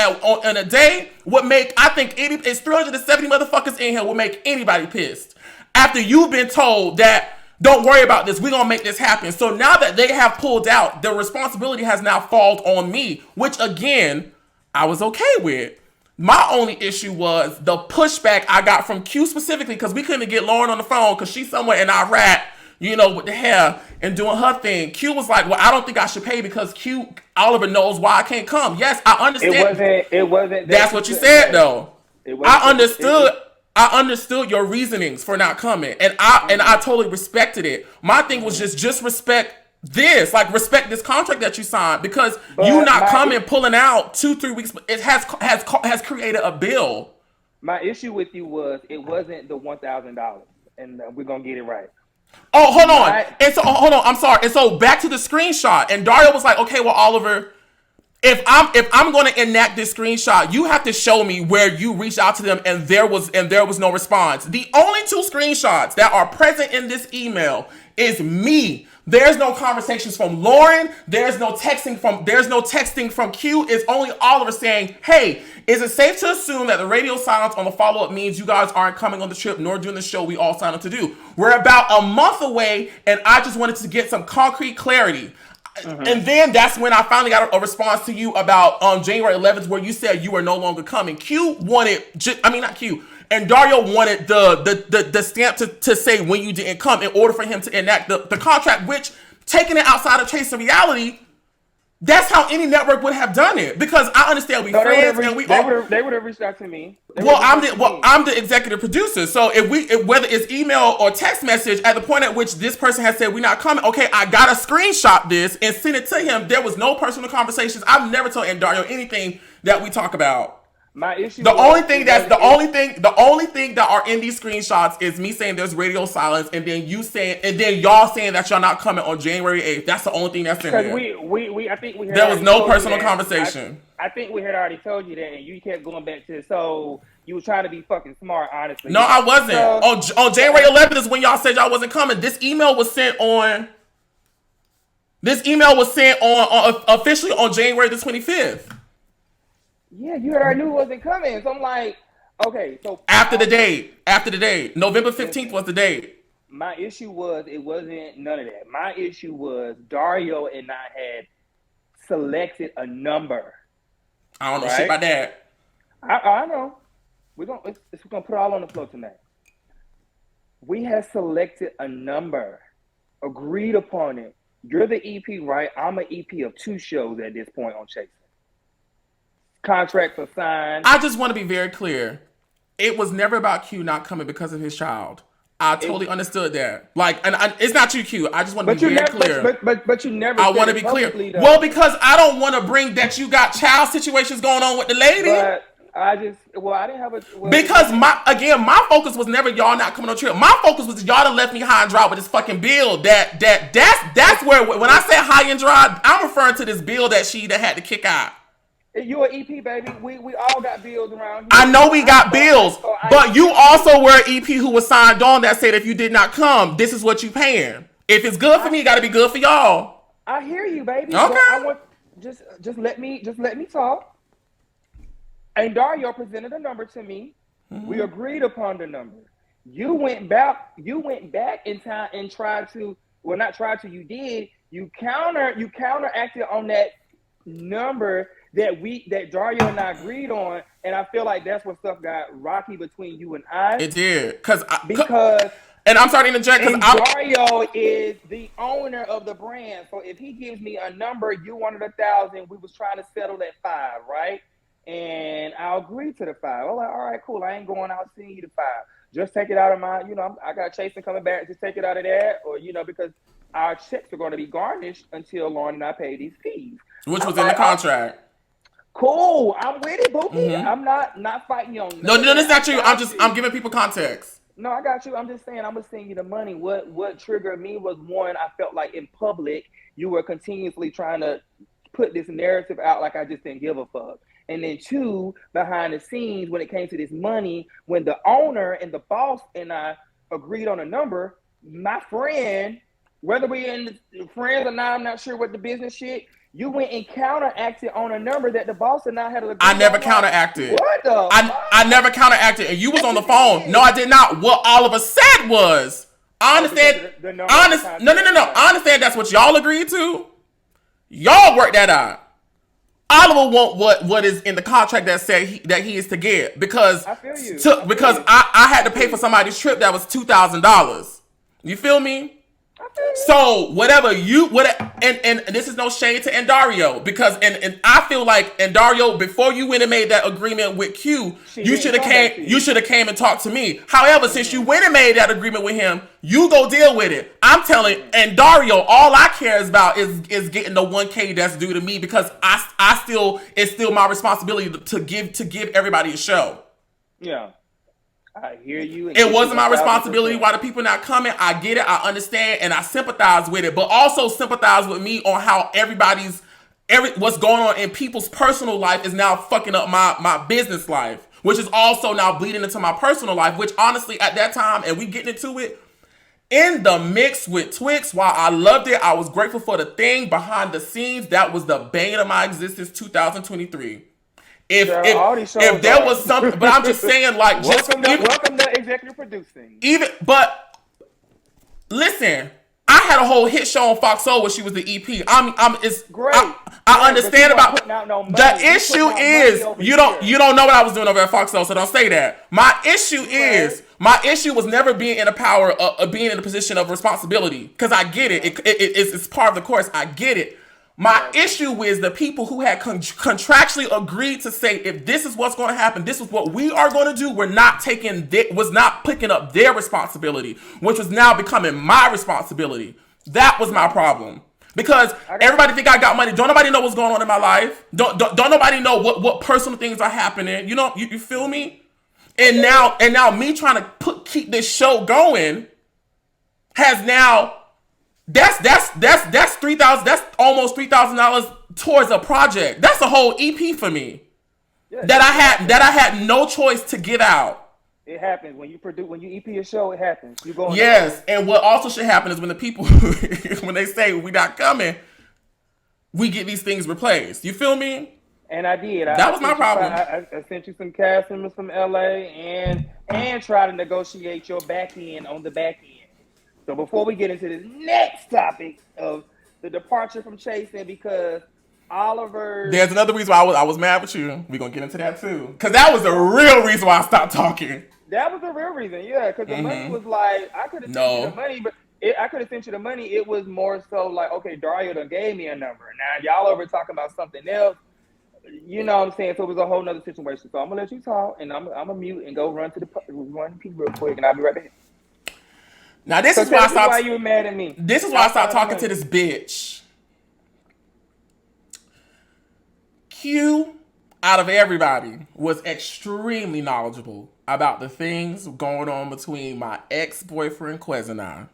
in a day would make, I think it's 370 motherfuckers in here would make anybody pissed. After you've been told that, don't worry about this, we're gonna make this happen. So now that they have pulled out, the responsibility has now fallen on me, which again, I was okay with. My only issue was the pushback I got from Q specifically, because we couldn't get Lauren on the phone because she's somewhere in Iraq, with the hair and doing her thing. Q was like, well, I don't think I should pay because Oliver knows why I can't come. Yes, I understand. It wasn't. That's what you said, though. I understood your reasonings for not coming, and I totally respected it. My thing was just respect this, respect this contract that you signed, because you not coming, pulling out 2-3 weeks, it has created a bill. My issue with you was it wasn't the $1,000, and we're gonna get it right. Oh, hold on. And so, hold on. I'm sorry. And so back to the screenshot, and Dario was like, okay, well, Oliver, if I'm going to enact this screenshot, you have to show me where you reached out to them and there was no response. The only 2 screenshots that are present in this email is me. There's no conversations from Lauren. There's no texting from Q. It's only Oliver saying, hey, is it safe to assume that the radio silence on the follow-up means you guys aren't coming on the trip nor doing the show we all signed up to do? We're about a month away, and I just wanted to get some concrete clarity. And then that's when I finally got a response to you about January 11th, where you said you were no longer coming. Q wanted, not Q, and Dario wanted the stamp to say when you didn't come in order for him to enact the contract, which, taking it outside of Chasing Reality, that's how any network would have done it. Because I understand we friends and they would have reached out to me. I'm the executive producer. So if whether it's email or text message, at the point at which this person has said we're not coming, okay, I gotta screenshot this and send it to him. There was no personal conversations. I've never told Dario anything that we talk about. My issue. The only thing that are in these screenshots is me saying there's radio silence, and then y'all saying that y'all not coming on January 8th. That's the only thing that's in there. I think we had there was no personal conversation. I think we had already told you that, and you kept going back to it. So you were trying to be fucking smart, honestly. No, I wasn't. On January 11th is when y'all said y'all wasn't coming. This email was sent on officially on January the 25th. Yeah, you already knew it wasn't coming. So I'm like, okay, so after the date, November 15th was the date. My issue was it wasn't none of that. My issue was Dario and I had selected a number. I don't know shit about that. I know. We're gonna put it all on the floor tonight. We had selected a number, agreed upon it. You're the EP, right? I'm an EP of 2 shows at this point on Chasing. Contracts are signed. I just want to be very clear. It was never about Q not coming because of his child. I totally understood that. Like, and it's not you, Q. I just want to be very clear. But you never. I want to be clear. Though. Well, because I don't want to bring that you got child situations going on with the lady. But I didn't have a. Because my focus was never y'all not coming on trip. My focus was y'all done left me high and dry with this fucking bill. That's where when I say high and dry, I'm referring to this bill that she had to kick out. You an EP, baby. We all got bills around here. I know we got bills, but you also were an EP who was signed on that said if you did not come, this is what you paying. If it's good for me, it got to be good for y'all. I hear you, baby. Okay. I want just let me talk. And Dario presented a number to me. Mm-hmm. We agreed upon the number. You went back in time and tried to. Well, not tried to. You did. You counteracted on that number that Dario and I agreed on, and I feel like that's when stuff got rocky between you and I. It did, because and I'm sorry to interject, because Dario is the owner of the brand, so if he gives me a number, you wanted 1,000, we was trying to settle at 5, right? And I'll agree to the 5. I'm like, all right, cool. I ain't going out seeing you the 5. Just take it out of my, I got Chasing coming back. Just take it out of that, or because our checks are going to be garnished until Lauren and I pay these fees, which was in the contract. Cool, I'm with it, Bookie. Mm-hmm. I'm not fighting you on. No, that's not you. I'm giving people context. No, I got you. I'm just saying I'm gonna send you the money. What triggered me was, one, I felt like in public you were continuously trying to put this narrative out like I just didn't give a fuck. And then 2, behind the scenes, when it came to this money, when the owner and the boss and I agreed on a number, my friend, whether we're in friends or not, I'm not sure what the business shit. You went and counteracted on a number that the boss and I had to agree on. I never counteracted. What the? I never counteracted, and you was on the phone. No, I did not. What Oliver said was, I understand. No. I understand that's what y'all agreed to. Y'all worked that out. Oliver want what is in the contract that said that he is to get, because I feel you. I had to pay for somebody's trip that was $2,000. You feel me? So whatever and this is no shade to Endario, because and I feel like Endario, before you went and made that agreement with Q, you should have came and talked to me. However, since you went and made that agreement with him, you go deal with it. I'm telling Endario, all I care about is getting the $1K that's due to me, because it's still my responsibility to give everybody a show. Yeah. I hear you. It wasn't my responsibility why the people not coming. I get it. I understand. And I sympathize with it. But also sympathize with me on how what's going on in people's personal life is now fucking up my business life, which is also now bleeding into my personal life, which honestly at that time, and we getting into it, in the mix with Twix, while I loved it, I was grateful for the thing behind the scenes. That was the bane of my existence, 2023. If there was something, but I'm just saying, like, welcome to executive producing. But listen, I had a whole hit show on Fox Soul where she was the EP. It's great. I understand about the issue is you don't know what I was doing over at Fox Soul, so don't say that. My issue was never being in a power of being in a position of responsibility, because I get it. It's part of the course. I get it. My issue is the people who had contractually agreed to say, if this is what's going to happen, this is what we are going to do. Was not picking up their responsibility, which was now becoming my responsibility. That was my problem. Because everybody think I got money. Don't nobody know what's going on in my life. Don't nobody know what personal things are happening. You feel me? And now me trying to keep this show going has now. That's $3,000. That's almost $3,000 towards a project. That's a whole EP for me. Yeah, that I had no choice to get out. It happens when you EP a show. It happens. You go. Yes, and what also should happen is when the people when they say we're not coming, we get these things replaced. You feel me? And I did. That was my problem. I sent you some cast members from LA and try to negotiate your back end on the back end. So before we get into this next topic of the departure from chasing, because Oliver, there's another reason why I was mad with you. We're gonna get into that too, because that was the real reason why I stopped talking. That was the real reason, yeah. Because the money was like, I could have sent you the money, but I could have sent you the money. It was more so like, okay, Dario done gave me a number. Now y'all over talking about something else. You know what I'm saying? So it was a whole nother situation. So I'm gonna let you talk, and I'm gonna mute and go run to the real quick, and I'll be right back. Now this is why I stopped. Why you were mad at me? This is why I stopped talking to this bitch. Q, out of everybody, was extremely knowledgeable about the things going on between my ex-boyfriend Quez and I.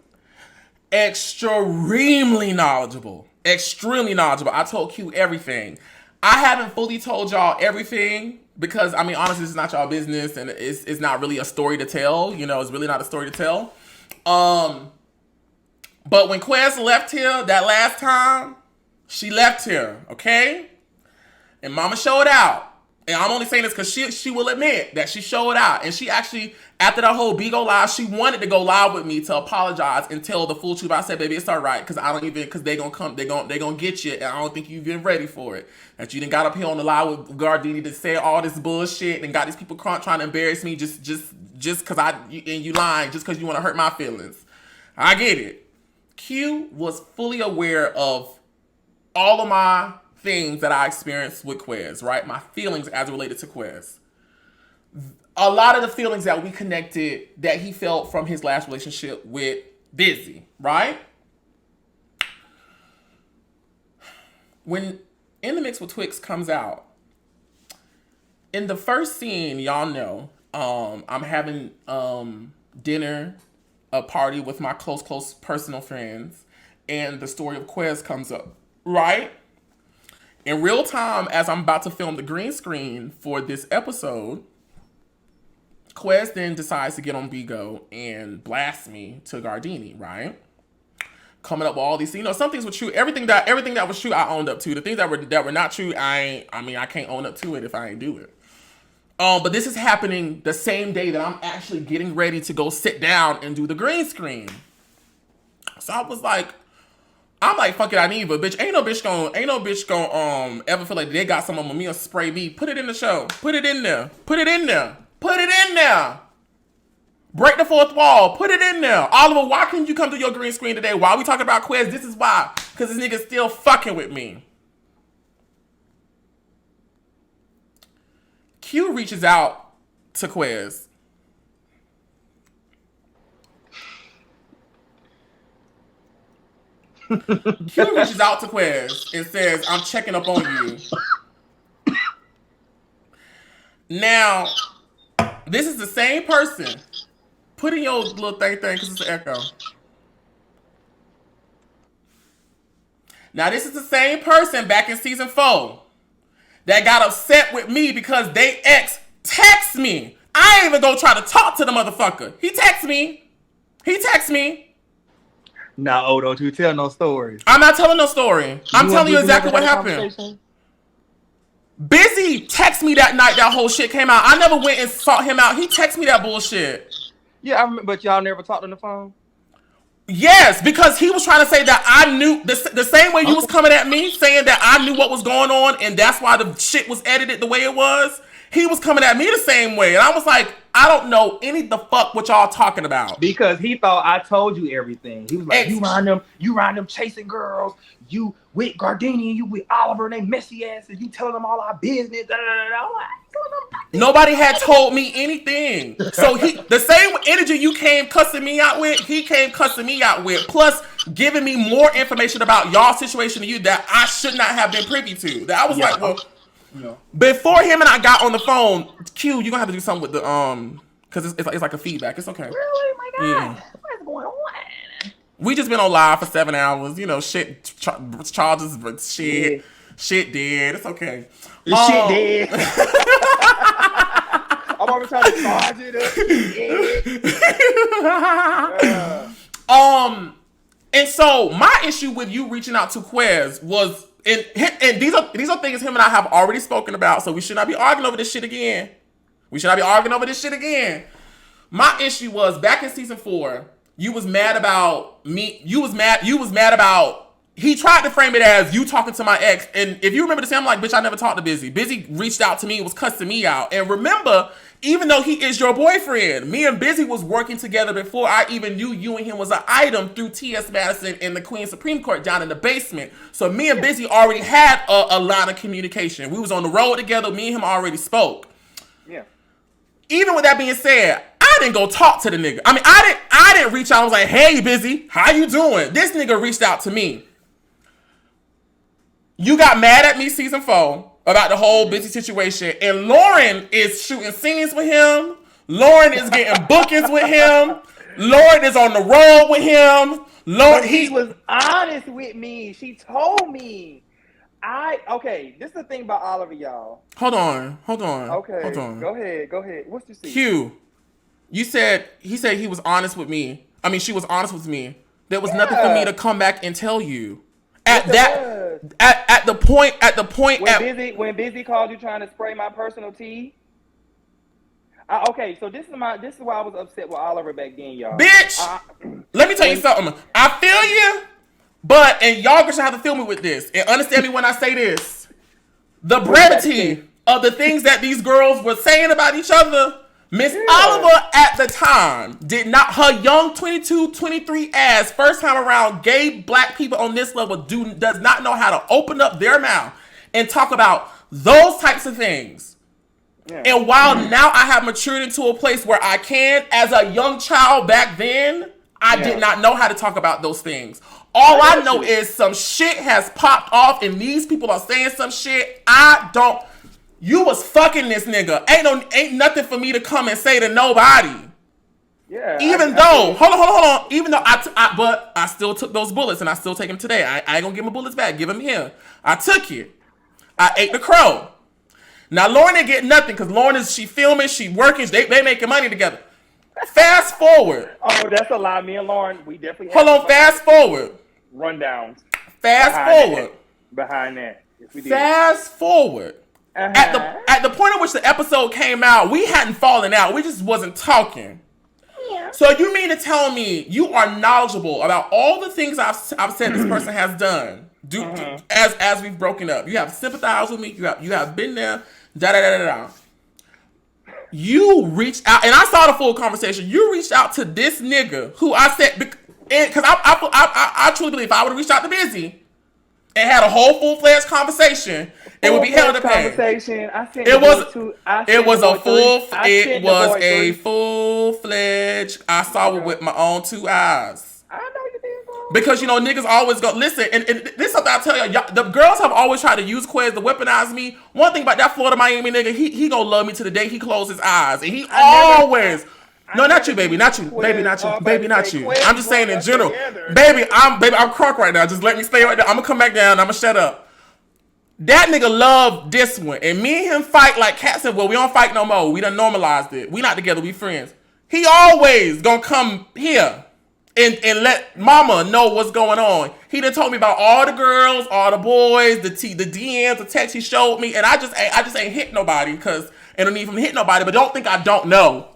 Extremely knowledgeable. Extremely knowledgeable. I told Q everything. I haven't fully told y'all everything because, I mean, honestly, it's not y'all business and it's not really a story to tell. You know, it's really not a story to tell. But when Quez left here that last time, she left here, okay? And Mama showed out. And I'm only saying this because she will admit that she showed out. And she actually, after that whole Bigo live, she wanted to go live with me to apologize and tell the full truth. I said, baby, it's all right, because they gonna come, they gonna get you, and I don't think you've been ready for it. That you done got up here on the live with Gardini to say all this bullshit and got these people trying to embarrass me just because you lying just because you want to hurt my feelings. I get it. Q was fully aware of all of my things that I experienced with Quez, right? My feelings as related to Quez. A lot of the feelings that we connected that he felt from his last relationship with Busy, right? When In the Mix with Twix comes out, in the first scene, y'all know, I'm having dinner, a party with my close personal friends, and the story of Quez comes up, right? In real time, as I'm about to film the green screen for this episode, Quez then decides to get on Bigo and blast me to Gardini, right? Coming up with all these, some things were true. Everything that was true, I owned up to. The things that were not true, I can't own up to it if I ain't do it. But this is happening the same day that I'm actually getting ready to go sit down and do the green screen. So I'm like, fuck it, I need, but bitch, ain't no bitch gonna ever feel like they got something on me or spray me. Put it in the show. Put it in there. Put it in there. Put it in there. Break the fourth wall. Put it in there. Oliver, why couldn't you come to your green screen today? Why are we talking about Quez? This is why. Because this nigga's still fucking with me. Q reaches out to Quez. Q reaches out to Quez and says, I'm checking up on you. Now, this is the same person. Put in your little thing because it's an echo. Now, this is the same person back in season 4 that got upset with me because they ex text me. I ain't even gonna try to talk to the motherfucker. He texts me. No, don't you tell no stories. I'm not telling no story. I'm telling you exactly what happened. Busy texted me that night that whole shit came out. I never went and sought him out. He texted me that bullshit. Yeah, I remember, but y'all never talked on the phone? Yes, because he was trying to say that I knew, the same way you was coming at me, saying that I knew what was going on, and that's why the shit was edited the way it was. He was coming at me the same way, and I was like, I don't know any the fuck what y'all talking about. Because he thought I told you everything. He was like, you ride them chasing girls, you with Gardini, you with Oliver, and they messy asses, you telling them all our business. Nobody had told me anything. So the same energy you came cussing me out with, he came cussing me out with, plus giving me more information about y'all situation to you that I should not have been privy to. That I was like, well, before him and I got on the phone, Q, you're gonna have to do something with the because it's like a feedback. It's okay. Really? My God, yeah. What's going on? We just been on live for 7 hours. Shit, charges, shit dead. It's okay. Shit dead. I'm always trying to charge it. And so my issue with you reaching out to Quez was, and these are things him and I have already spoken about, so we should not be arguing over this shit again. My issue was, back in season 4, You was mad about me. You was mad about. He tried to frame it as you talking to my ex. And if you remember the same, I'm like, bitch, I never talked to Busy. Busy reached out to me and was cussing me out. And remember, even though he is your boyfriend, me and Busy was working together before I even knew you and him was an item through T.S. Madison and the Queen Supreme Court down in the basement. So me and Busy already had a line of communication. We was on the road together. Me and him already spoke. Yeah. Even with that being said, I didn't go talk to the nigga. I mean, I didn't reach out. I was like, hey, Busy, how you doing? This nigga reached out to me. You got mad at me season 4 about the whole Busy situation, and Lauren is shooting scenes with him. Lauren is getting bookings with him. Lauren is on the road with him. Lauren, he was honest with me. She told me. Okay, this is the thing about Oliver, y'all. Hold on. Okay, hold on. Go ahead. What's your secret? Q, he said he was honest with me. I mean, she was honest with me. There was nothing for me to come back and tell you. At the point when Busy called you trying to spray my personal tea. Okay, so this is why I was upset with Oliver back then, y'all. Bitch, let me tell you something. I feel you, but and y'all gonna have to feel me with this and understand me when I say this. The brevity of the things that these girls were saying about each other. Miss Oliver at the time did not, her young 22, 23 ass, first time around, gay black people on this level does not know how to open up their mouth and talk about those types of things. Yeah. And while now I have matured into a place where I can, as a young child back then, I did not know how to talk about those things. All I know is some shit has popped off and these people are saying some shit. You was fucking this nigga. Ain't nothing for me to come and say to nobody. Yeah. Even though, hold on. Even though but I still took those bullets and I still take them today. I ain't gonna give my bullets back. Give them here. I took it. I ate the crow. Now Lauren didn't get nothing because Lauren she filming, she working, they making money together. Fast forward. Oh, that's a lie. Me and Lauren, we definitely. Hold on. Fast forward. Rundowns. Fast forward. Behind that. Yes, we did. Fast forward. At the point at which the episode came out, we hadn't fallen out. We just wasn't talking. Yeah. So you mean to tell me you are knowledgeable about all the things I've said this person has done as we've broken up? You have sympathized with me. You have been there. You reached out, and I saw the full conversation. You reached out to this nigga who I said because I truly believe if I would have reached out to Busy and had a whole full-fledged conversation, it would be hell to pay. It was a full-fledged. I saw it with my own 2 eyes. I know you did. Because niggas always go listen, and this is something I tell y'all. The girls have always tried to use Quez to weaponize me. One thing about that Florida Miami nigga, he gonna love me to the day he closes his eyes, and he always. No, not you, baby, not you, baby, not you, baby, not you. I'm just saying in general, baby, I'm crunk right now. Just let me stay right there. I'm gonna come back down. I'm gonna shut up. That nigga loved this one, and me and him fight like cats and well, we don't fight no more. We done normalized it. We not together. We friends. He always gonna come here and let mama know what's going on. He done told me about all the girls, all the boys, the DMs, the text he showed me, and I just ain't hit nobody because I don't even hit nobody. But don't think I don't know.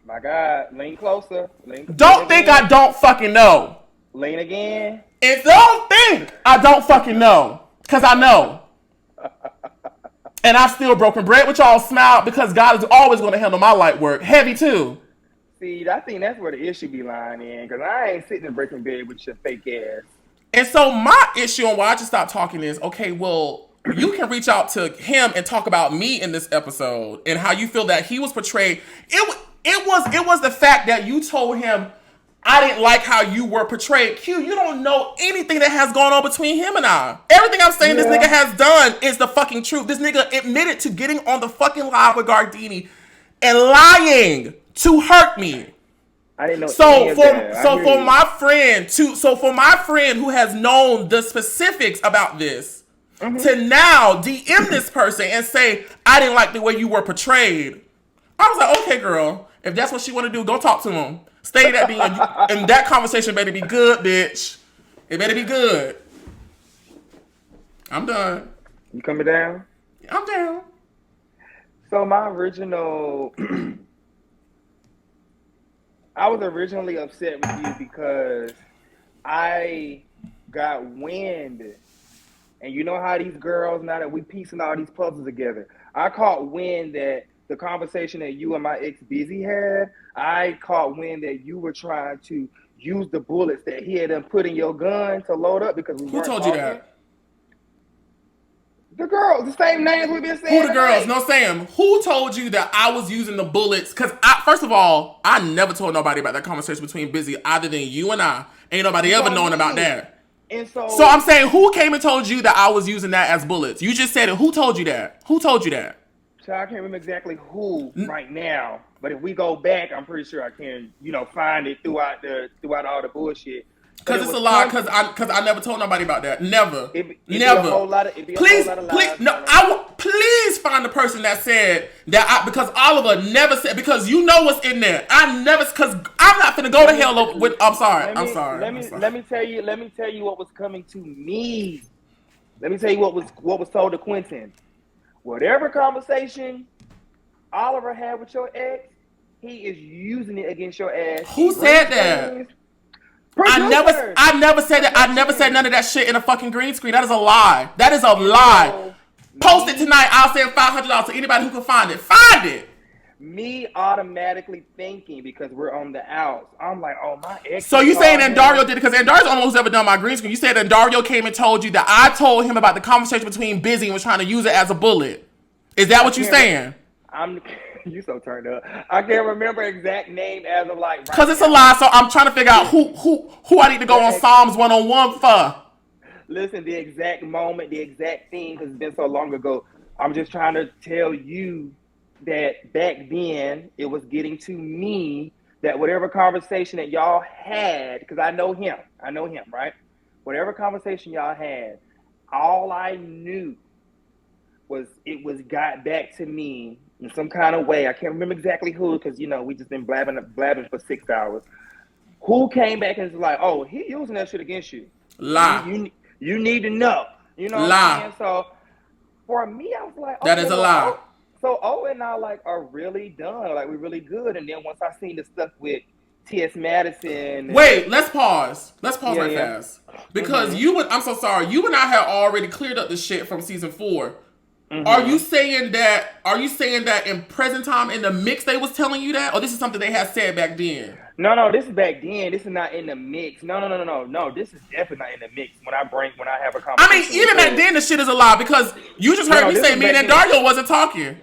My God, lean closer. Don't think I don't fucking know. Lean again. And don't think I don't fucking know. Because I know. And I've still broken bread with y'all, smile, because God is always going to handle my light work. Heavy, too. See, I think that's where the issue be lying in, because I ain't sitting and breaking bread with your fake ass. And so my issue and why I just stopped talking is, okay, well, you can reach out to him and talk about me in this episode and how you feel that he was portrayed. It was the fact that you told him, I didn't like how you were portrayed. Q, you don't know anything that has gone on between him and I. Everything I'm saying this nigga has done is the fucking truth. This nigga admitted to getting on the fucking live with Gardini and lying to hurt me. I didn't know. So for my friend who has known the specifics about this to now DM this person and say, I didn't like the way you were portrayed. I was like, okay, girl, if that's what she want to do, go talk to him. Stay that and that conversation better be good, bitch. It better be good. I'm done. You coming down? I'm down. So my original I was originally upset with you because I got wind, and you know how these girls, now that we piecing all these puzzles together, I caught wind that the conversation that you and my ex Busy had, I caught wind that you were trying to use the bullets that he had done put in your gun to load up because we Who weren't told you talking. that? The girls, the same names we've been saying. Who the girls? No, Sam. Who told you that I was using the bullets? Because first of all, I never told nobody about that conversation between Busy other than you and I. Ain't nobody ever known about that. And so I'm saying, who came and told you that I was using that as bullets? You just said it. Who told you that? Who told you that? So I can't remember exactly who right now, but if we go back, I'm pretty sure I can, find it throughout all the bullshit. Because it's a lie. Because I never told nobody about that. Never. It'd never. Be a whole lot of please, no. Please find the person that said that. Because Oliver never said. Because you know what's in there. I never. Because I'm not finna go to hell with. I'm sorry. Let me tell you what was coming to me. Let me tell you what was told to Quentin. Whatever conversation Oliver had with your ex, he is using it against your ass. Who said that? I never said that. I never said none of that shit in a fucking green screen. That is a lie. That is a lie. Post it tonight. I'll send $500 to anybody who can find it. Find it. Me automatically thinking, because we're on the outs, I'm like, oh, my ex. So you saying Dario did it? Because Dario's the only one who's ever done my green screen. You said that Dario came and told you that I told him about the conversation between Busy and was trying to use it as a bullet. Is that what you saying? You so turned up. I can't remember exact name as of like. Because it's a lie, so I'm trying to figure out who I need to go on Psalms 101 for. Listen, the exact moment, the exact thing, because it's been so long ago. I'm just trying to tell you that back then it was getting to me that whatever conversation that y'all had, because I know him, right? Whatever conversation y'all had, all I knew was it was got back to me in some kind of way. I can't remember exactly who, because we just been blabbing for 6 hours. Who came back and was like, "Oh, he using that shit against you"? Lie. You need to know. You know what I'm saying? So for me, I was like, that is a lie. So O and I are really done. Like, we're really good. And then once I seen the stuff with T.S. Madison. Wait, let's pause. Let's pause fast. Because I'm so sorry. You and I had already cleared up the shit from season 4. Mm-hmm. Are you saying that in present time in the mix they was telling you that? Or this is something they had said back then? No, this is back then. This is not in the mix. No. This is definitely not in the mix when I have a conversation. I mean, even back then the shit is a lie, because you just heard me say me and Dario wasn't talking.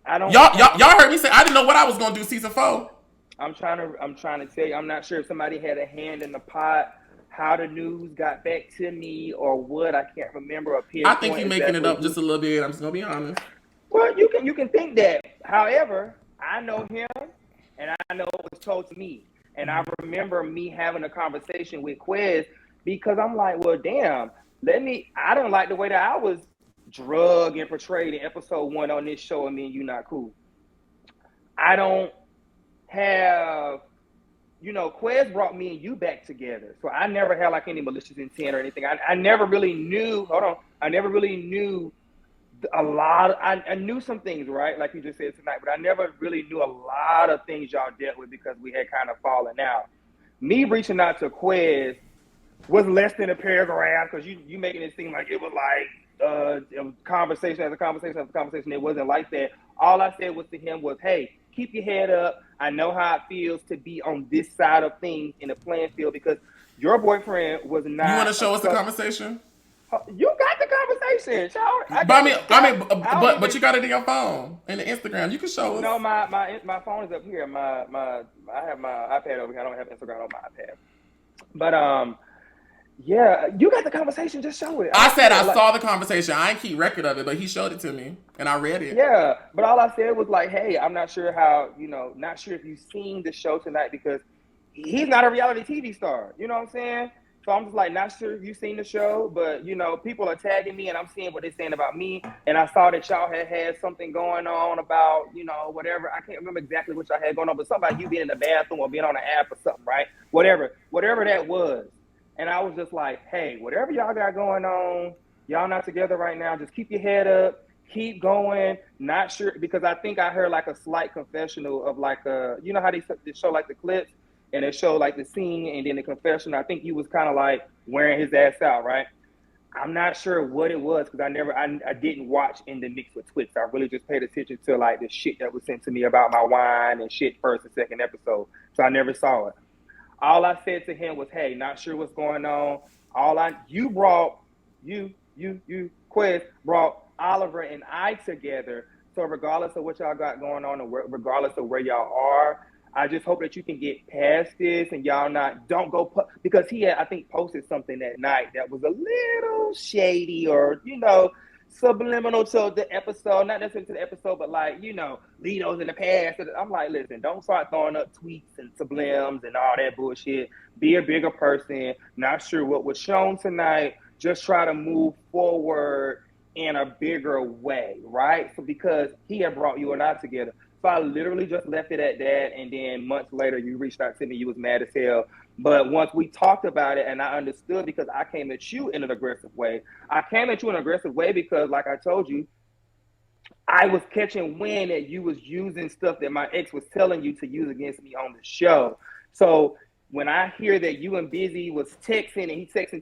Y'all heard me say I didn't know what I was gonna do season 4. I'm trying to tell you, I'm not sure if somebody had a hand in the pot, how the news got back to me, or what. I can't remember. I think you're making it up just a little bit. I'm just gonna be honest. Well, you can think that. However, I know him, and I know it was told to me, and I remember me having a conversation with Quez, because I'm like, well, damn. I don't like the way that I was drugged and portrayed in episode 1 on this show, and me and you not cool. I don't have, Quez brought me and you back together. So I never had any malicious intent or anything. I never really knew, I never really knew a lot. I knew some things, right? Like you just said tonight, but I never really knew a lot of things y'all dealt with because we had kind of fallen out. Me reaching out to Quez was less than a paragraph, because you making it seem like it was conversation after conversation after conversation. It wasn't like that. All I said was to him was, hey, keep your head up. I know how it feels to be on this side of things in the playing field, because your boyfriend was not. You want to show us the conversation? You got the conversation. But you got it in your phone and the Instagram. You can show us. No, my phone is up here. I have my iPad over here. I don't have Instagram on my iPad. But yeah, you got the conversation. Just show it. I said I saw the conversation. I ain't keep record of it, but he showed it to me and I read it. Yeah, but all I said was hey, I'm not sure how, not sure if you've seen the show tonight, because he's not a reality TV star. You know what I'm saying? So I'm just not sure if you've seen the show, but people are tagging me and I'm seeing what they're saying about me. And I saw that y'all had something going on about, whatever. I can't remember exactly what y'all had going on, but something about you being in the bathroom or being on an app or something, right? Whatever that was. And I was just hey, whatever y'all got going on, y'all not together right now. Just keep your head up, keep going. Not sure, because I think I heard like a slight confessional of like you know how they show like the clips and they show like the scene and then the confession. I think he was kind of like wearing his ass out, right? I'm not sure what it was because I didn't watch In the Mix with Twix. I really just paid attention to like the shit that was sent to me about my wine and shit first and second episode. So I never saw it. All I said to him was, "Hey, not sure what's going on. You brought Quez brought Oliver and I together. So regardless of what y'all got going on, and regardless of where y'all are, I just hope that you can get past this and y'all don't go because he had, I think, posted something that night that was a little shady or subliminal to the episode, not necessarily to the episode, but like, Lito's in the past. I'm like, listen, don't start throwing up tweets and sublims and all that bullshit. Be a bigger person. Not sure what was shown tonight. Just try to move forward in a bigger way, right? So because he had brought you and I together. So I literally just left it at that. And then months later, you reached out to me. You was mad as hell. But once we talked about it and I understood, because I came at you in an aggressive way. I came at you in an aggressive way because, like I told you, I was catching wind that you was using stuff that my ex was telling you to use against me on the show. So when I hear that you and Busy was texting and he texting,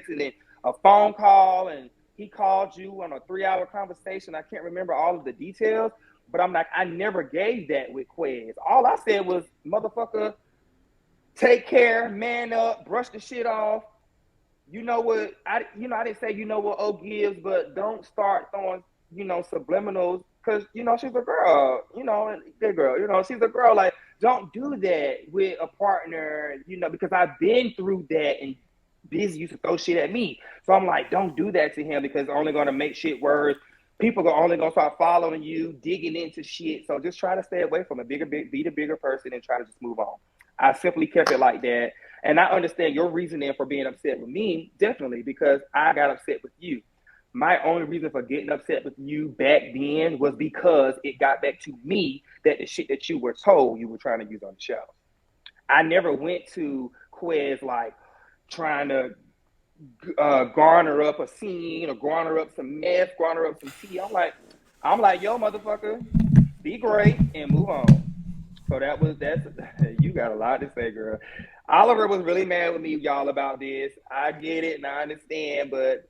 and a phone call and he called you on a 3-hour conversation, I can't remember all of the details, but I'm like, I never gave that with Quez. All I said was, motherfucker, take care, man up, brush the shit off. You know what? I didn't say you know what O gives, but don't start throwing, subliminals, because, she's a girl, good girl, she's a girl. Like, don't do that with a partner, because I've been through that and Busy used to throw shit at me. So I'm like, don't do that to him because it's only going to make shit worse. People are only going to start following you, digging into shit. So just try to stay away from it. Be the bigger person and try to just move on. I simply kept it like that. And I understand your reasoning for being upset with me, definitely, because I got upset with you. My only reason for getting upset with you back then was because it got back to me that the shit that you were told you were trying to use on the show. I never went to Quez like trying to garner up a scene or garner up some mess, garner up some tea. I'm like, yo, motherfucker, be great and move on. So that's you got a lot to say, girl. Oliver was really mad with me, y'all, about this. I get it and I understand, but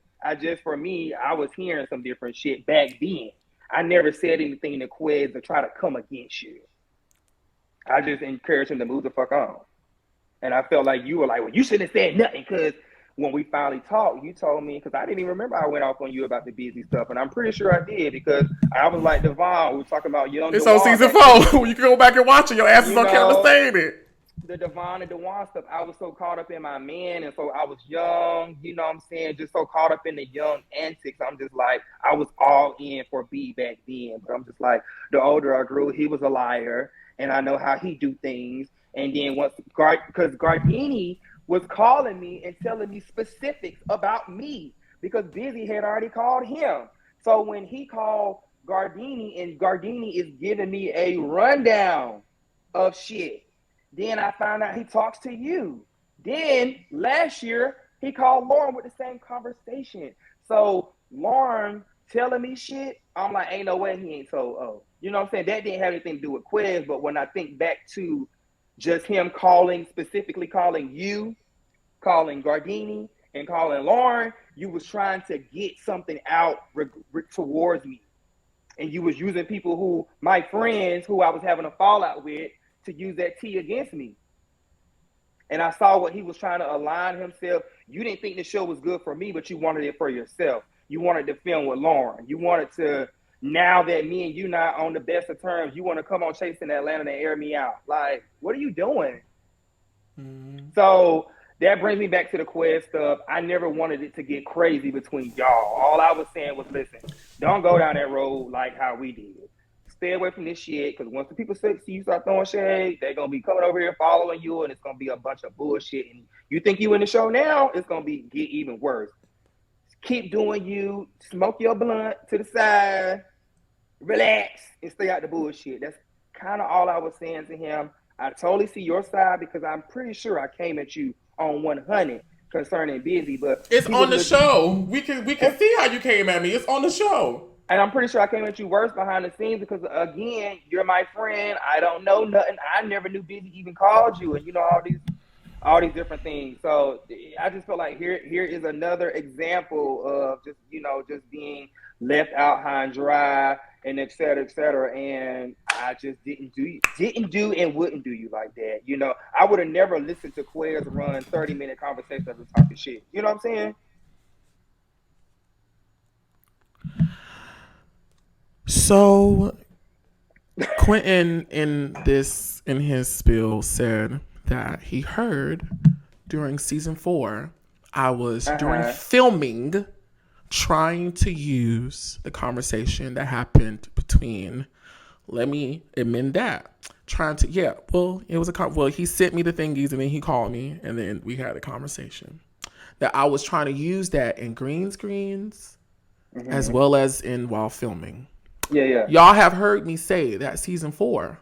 for me, I was hearing some different shit back then. I never said anything to Quez to try to come against you. I just encouraged him to move the fuck on. And I felt like you were like, well, you shouldn't have said nothing, because when we finally talked, you told me, because I didn't even remember I went off on you about the Busy stuff, and I'm pretty sure I did, because I was like, Devon, we were talking about young It's Devon, on season 4. You can go back and watch it. Your ass is on camera saying it. The Devon and Dewan stuff, I was so caught up in my man, and so I was young, you know what I'm saying, just so caught up in the young antics. I'm just like, I was all in for B back then, but I'm just like, the older I grew, he was a liar, and I know how he do things. And then once, because Gardini was calling me and telling me specifics about me, because Busy had already called him. So when he called Gardini, and Gardini is giving me a rundown of shit, then I found out he talks to you. Then last year, he called Lauren with the same conversation. So Lauren telling me shit, I'm like, ain't no way he ain't told O. You know what I'm saying? That didn't have anything to do with Quez, but when I think back to just him specifically calling you, calling Gardini, and calling Lauren, you was trying to get something out towards me. And you was using people who, my friends who I was having a fallout with, to use that tea against me. And I saw what he was trying to align himself. You didn't think the show was good for me, but you wanted it for yourself. You wanted to film with Lauren. You wanted to, now that me and you not on the best of terms, you want to come on Chasing Atlanta and air me out. Like, what are you doing? Mm-hmm. So that brings me back to the Quez stuff. I never wanted it to get crazy between y'all. All I was saying was, listen, don't go down that road like how we did. Stay away from this shit, because once the people see you start throwing shade, they're going to be coming over here following you, and it's going to be a bunch of bullshit. And you think you in the show now, it's going to get even worse. Keep doing you, smoke your blunt to the side, relax, and stay out the bullshit. That's kind of all I was saying to him. I totally see your side, because I'm pretty sure I came at you on 100. concerning Busy, but it's on the show. We can see how you came at me. It's on the show. And I'm pretty sure I came at you worse behind the scenes because, again, you're my friend. I don't know nothing. I never knew Busy even called you, and all these different things. So I just feel like here is another example of just being left out high and dry, and et cetera. And I just didn't do and wouldn't do you like that. I would have never listened to Quez run 30-minute conversations of talking shit. You know what I'm saying? So Quentin in his spiel said that he heard during season 4, I was during filming trying to use the conversation that happened between, let me amend that, he sent me the thingies and then he called me and then we had a conversation. That I was trying to use that in green screens as well as while filming. Yeah. Y'all have heard me say that season 4,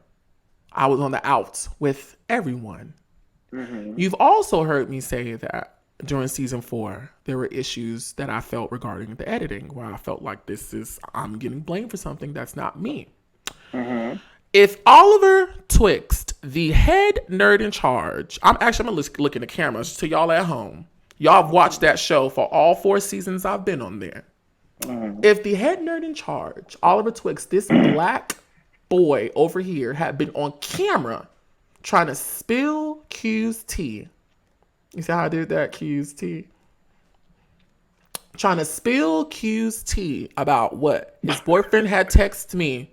I was on the outs with everyone. Mm-hmm. You've also heard me say that during season 4, there were issues that I felt regarding the editing, where I felt like I'm getting blamed for something that's not me. Mm-hmm. If Oliver Twixt, the head nerd in charge, I'm going to look in the cameras to y'all at home. Y'all have watched that show for all 4 seasons I've been on there. Mm-hmm. If the head nerd in charge, Oliver Twixt, this black boy over here, had been on camera trying to spill Q's tea. You see how I did that? Q's tea. Trying to spill Q's tea about what his boyfriend had texted me.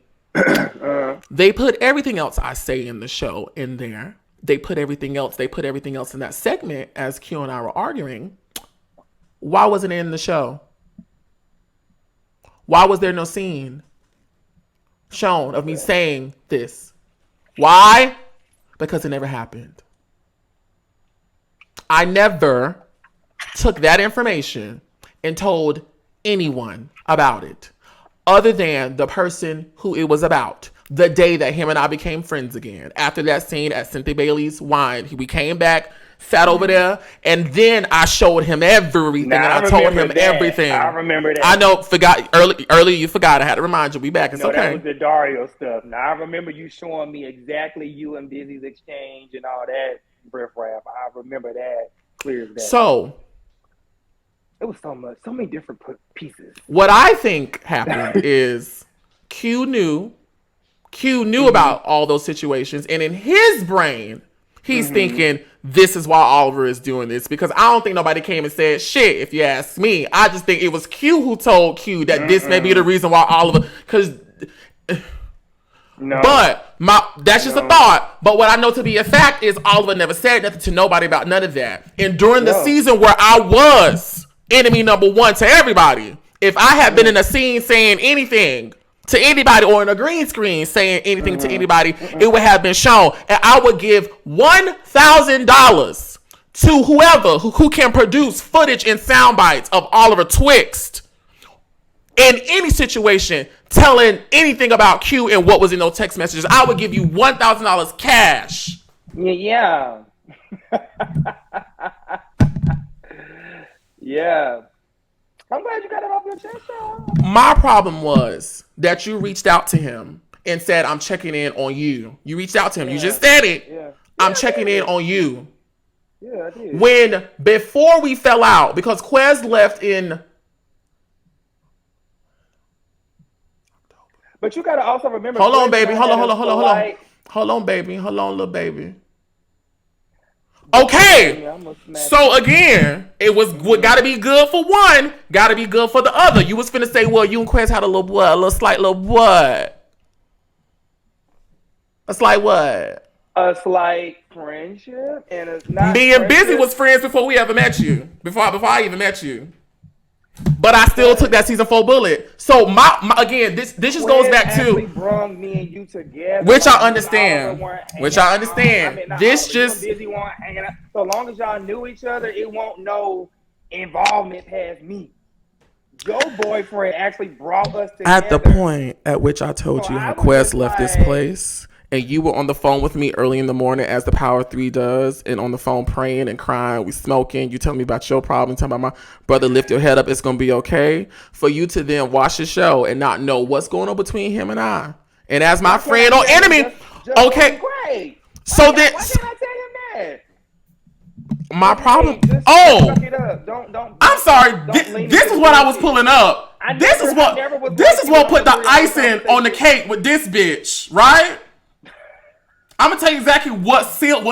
They put everything else I say in the show in there. They put everything else in that segment as Q and I were arguing. Why wasn't it in the show? Why was there no scene shown of me saying this? Why? Because it never happened. I never took that information and told anyone about it other than the person who it was about. The day that him and I became friends again. After that scene at Cynthia Bailey's Wine, we came back, sat over there, and then I showed him everything. And I told him everything. I remember that. I know, earlier you forgot. I had to remind you. We back. It's okay. That was the Dario stuff. Now, I remember you showing me exactly you and Busy's exchange and all that riffraff. I remember that clear as that. So, it was so many different pieces. What I think happened is Q knew about all those situations, and in his brain, he's thinking, this is why Oliver is doing this, because I don't think nobody came and said shit, if you ask me. I just think it was Q who told Q that this may be the reason why Oliver, because... No. But that's just a thought. But what I know to be a fact is Oliver never said nothing to nobody about none of that. And during the season where I was enemy number 1 to everybody, if I had been in a scene saying anything to anybody or in a green screen saying anything to anybody, it would have been shown. And I would give $1,000 to whoever who can produce footage and sound bites of Oliver Twixt in any situation telling anything about Q and what was in those text messages. I would give you $1,000 cash. Yeah. Yeah. I'm glad you got it off your chest, though. My problem was that you reached out to him and said, I'm checking in on you. You reached out to him. Yeah. You just said it. Yeah. I'm checking in on you. Yeah, I did. Before we fell out, because Quez left in... But you got to also remember... Hold on, baby. Hold on, baby. Hold on, little baby. Okay, so again, it was what got to be good for one, got to be good for the other. You was finna say, well, you and Quez had a slight what? A slight what? A slight friendship, and it's not. Me and Busy was friends before we ever met you. Before I even met you. But I still took that season 4 bullet. So my again, this just goes back to brung me and you together, which I understand. This just Busy weren't hanging out. So long as y'all knew each other, it won't no involvement past me. Your boyfriend actually brought us together. At the point at which I told you how Quest left this place, and you were on the phone with me early in the morning as the Power 3 does, and on the phone praying and crying, we smoking, you tell me about your problem, tell me about my brother, lift your head up, it's going to be okay, for you to then watch the show and not know what's going on between him and I. And as my friend or enemy, okay. So then, why can't I tell him that? My problem. Just suck it up. Don't. I'm sorry. This is what I was pulling up. This is what put the icing on the cake with this bitch, right? I'm gonna tell you exactly what sealed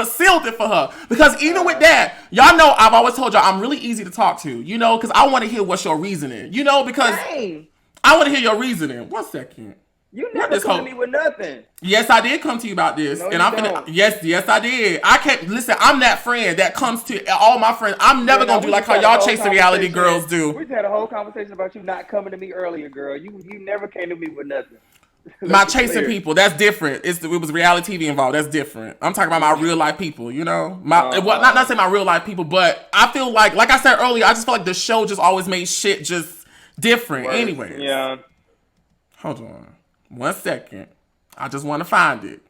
it for her. Because even with that, y'all know I've always told y'all I'm really easy to talk to, you know, because I want to hear what's your reasoning, you know, because I want to hear your reasoning. 1 second. You never come to me with nothing. Yes, I did come to you about this, no, and I'm finna. Yes, I did. I can't listen. I'm that friend that comes to all my friends. I'm never gonna do like how y'all chasing reality girls do. We just had a whole conversation about you not coming to me earlier, girl. You never came to me with nothing. My chasing people, that's different. It was reality TV involved. That's different. I'm talking about my real life people. You know, not saying my real life people, but I feel like I said earlier, I just feel like the show just always made shit just different. Anyway, yeah. Hold on. 1 second. I just want to find it.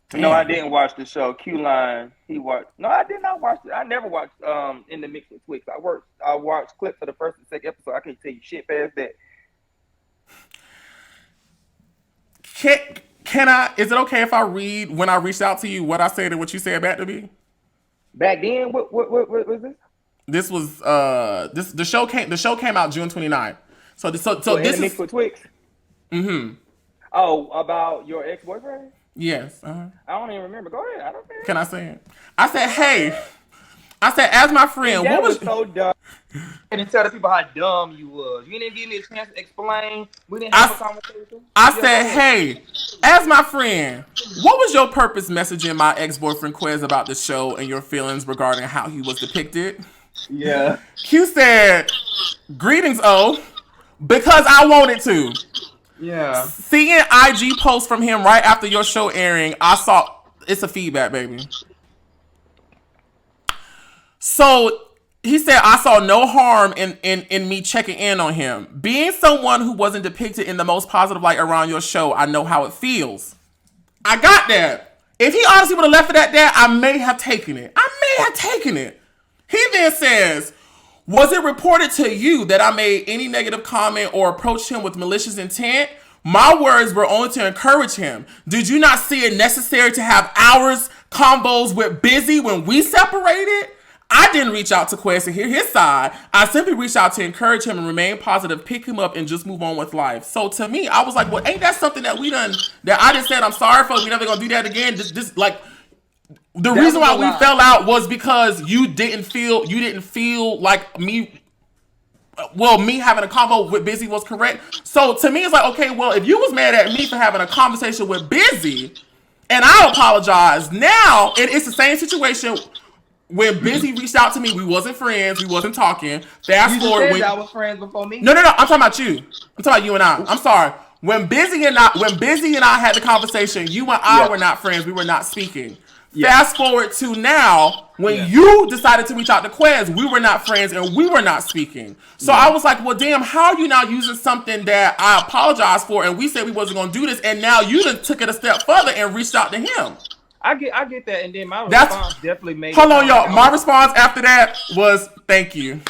Damn. No, I didn't watch the show. Q-Line, he watched. No, I did not watch it. I never watched In the Mix with Twix. I watched clips of the first and second episode. I can't tell you shit past that. Can I? Is it okay if I read when I reached out to you what I said and what you said back to me? Back then, what was this? This was the show came out June 29th. So this In the Mix with Twix. Mm-hmm. Oh, about your ex-boyfriend? Yes. I don't even remember. Go ahead. I don't care. Can I say it? I said, hey. I said, as my friend, that what was so dumb? I didn't tell the people how dumb you was. You didn't give me a chance to explain. We didn't have a conversation. I said, hey, as my friend, what was your purpose messaging my ex-boyfriend Quez about the show and your feelings regarding how he was depicted? Yeah. Q said, greetings, O, because I wanted to. Yeah. Seeing IG posts from him right after your show airing, I saw it's a feedback, baby. So he said, I saw no harm in me checking in on him. Being someone who wasn't depicted in the most positive light around your show, I know how it feels. I got that. If he honestly would have left it at that, I may have taken it. He then says, was it reported to you that I made any negative comment or approached him with malicious intent? My words were only to encourage him. Did you not see it necessary to have hours combos with Busy when we separated? I didn't reach out to Quest to hear his side. I simply reached out to encourage him and remain positive, pick him up, and just move on with life. So to me, I was like, well, ain't that something that we done, that I just said I'm sorry for, we never gonna do that again? This like, the reason why we fell out was because you didn't feel like me having a convo with Busy was correct. So to me, it's like, okay, well, if you was mad at me for having a conversation with Busy, and I apologize, now it's the same situation. When Busy reached out to me, we wasn't friends, we wasn't talking. Fast forward, y'all was friends before me. No, I'm talking about you. I'm talking about you and I. I'm sorry. When Busy and I had the conversation, you and I were not friends. We were not speaking. Fast forward to now, when you decided to reach out to Quez, we were not friends and we were not speaking. So I was like, well, damn, how are you now using something that I apologized for and we said we wasn't going to do this, and now you done took it a step further and reached out to him? I get that, and then my response definitely made. Hold on, y'all. My response after that was, thank you.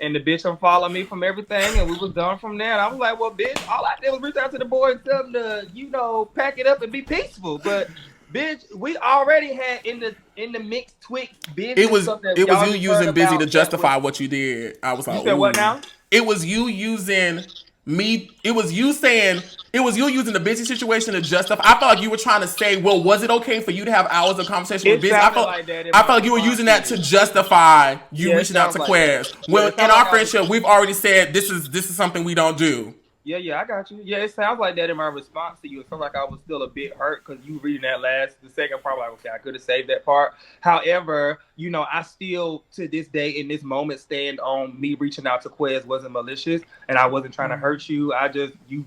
And the bitch unfollowed me from everything, and we was done from there. And I was like, well, bitch, all I did was reach out to the boy and tell them to, pack it up and be peaceful. But bitch, we already had in the mixed Twix business. It was you using Busy to justify what you did. I was like, you said what now? It was you using me. It was you using the Busy situation to justify. I felt like you were trying to say, well, was it okay for you to have hours of conversation with Busy? I felt like you were using that to justify you reaching out to Quez. Well, in our friendship, we've already said this is something we don't do. Yeah, I got you. Yeah, it sounds like that in my response to you. It felt like I was still a bit hurt because you reading the second part, like, okay, I could have saved that part. However, I still, to this day, in this moment, stand on me reaching out to Quez wasn't malicious, and I wasn't trying to hurt you. You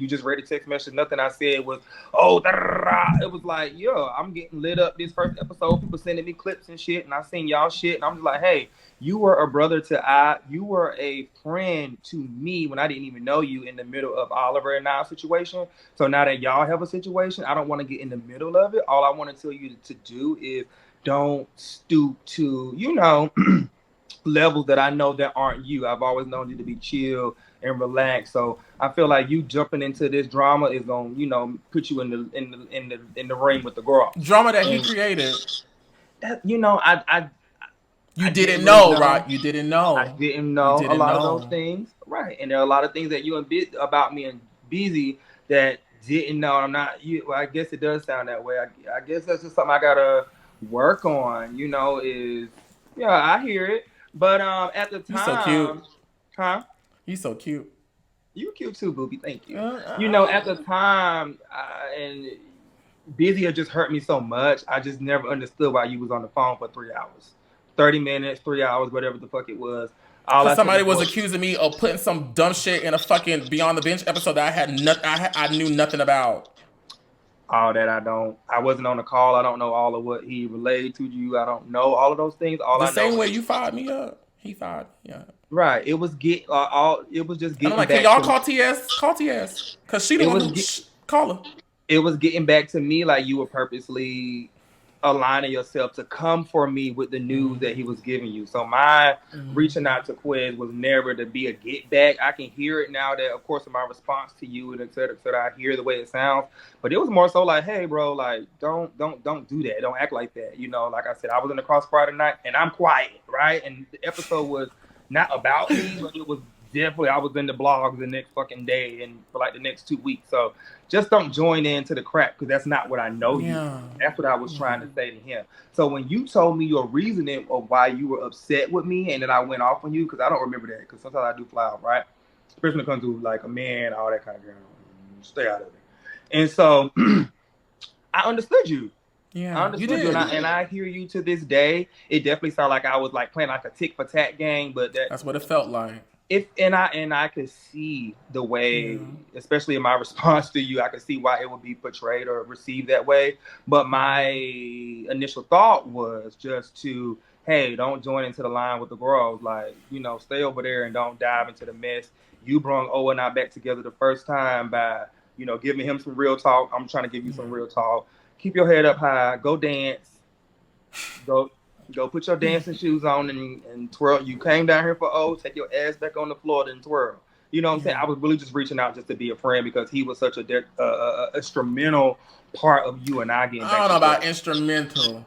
just read the text message. Nothing I said was, it was like, I'm getting lit up this first episode. People sending me clips and shit, and I seen y'all shit, and I'm just like, hey, you were a brother you were a friend to me when I didn't even know you in the middle of Oliver and our situation. So now that y'all have a situation, I don't want to get in the middle of it. All I want to tell you to do is don't stoop to, levels that I know that aren't you. I've always known you to be chill and relaxed. So I feel like you jumping into this drama is gonna, put you in the ring with the girl. Drama that he created. That, You didn't know, right? You didn't know. I didn't know a lot of those things, right? And there are a lot of things that you and about me and Busy that didn't know. I'm not. Well, I guess it does sound that way. I guess that's just something I gotta work on. I hear it. But at the time, you so cute, huh? You so cute. You cute too, booby. Thank you. At the time, and Busy had just hurt me so much. I just never understood why you was on the phone for 3 hours, 30 minutes, 3 hours, whatever the fuck it was. Somebody was accusing me of putting some dumb shit in a fucking Beyond the Bench episode that I knew nothing about. All that I wasn't on the call. I don't know all of what he relayed to you. I don't know all of those things. The same way you fired me up, he fired me up. Right. It was it was just getting. I'm like, can y'all call TS? Call TS, cause she the one who call her. It was getting back to me like you were purposely aligning yourself to come for me with the news that he was giving you. So my reaching out to Quiz was never to be a get back. I can hear it now that, of course, in my response to you and et cetera, I hear the way it sounds. But it was more so like, hey, bro, like, don't do that. Don't act like that. Like I said, I was in the crossfire tonight and I'm quiet, right? And the episode was not about me, but it was definitely, I was in the blogs the next fucking day and for like the next 2 weeks. So just don't join into the crap, because that's not what I know you. That's what I was trying to say to him. So when you told me your reasoning of why you were upset with me and then I went off on you, because I don't remember that, because sometimes I do fly off, right? Especially when it comes to like a man, all that kind of girl. Stay out of it. And so I understood you. Yeah, I understood you, and I hear you to this day. It definitely sounded like I was like playing like a tick for tat game, but that's what it felt like. And I could see the way, especially in my response to you, I could see why it would be portrayed or received that way. But my initial thought was just to, hey, don't join into the line with the girls. Like, stay over there and don't dive into the mess. You brung Owen and I back together the first time by, giving him some real talk. I'm trying to give you some real talk. Keep your head up high. Go dance. Go put your dancing shoes on and twirl. You came down here for take your ass back on the floor and twirl. You know what I'm saying? I was really just reaching out just to be a friend because he was such a instrumental part of you and I getting back. I don't know about instrumental.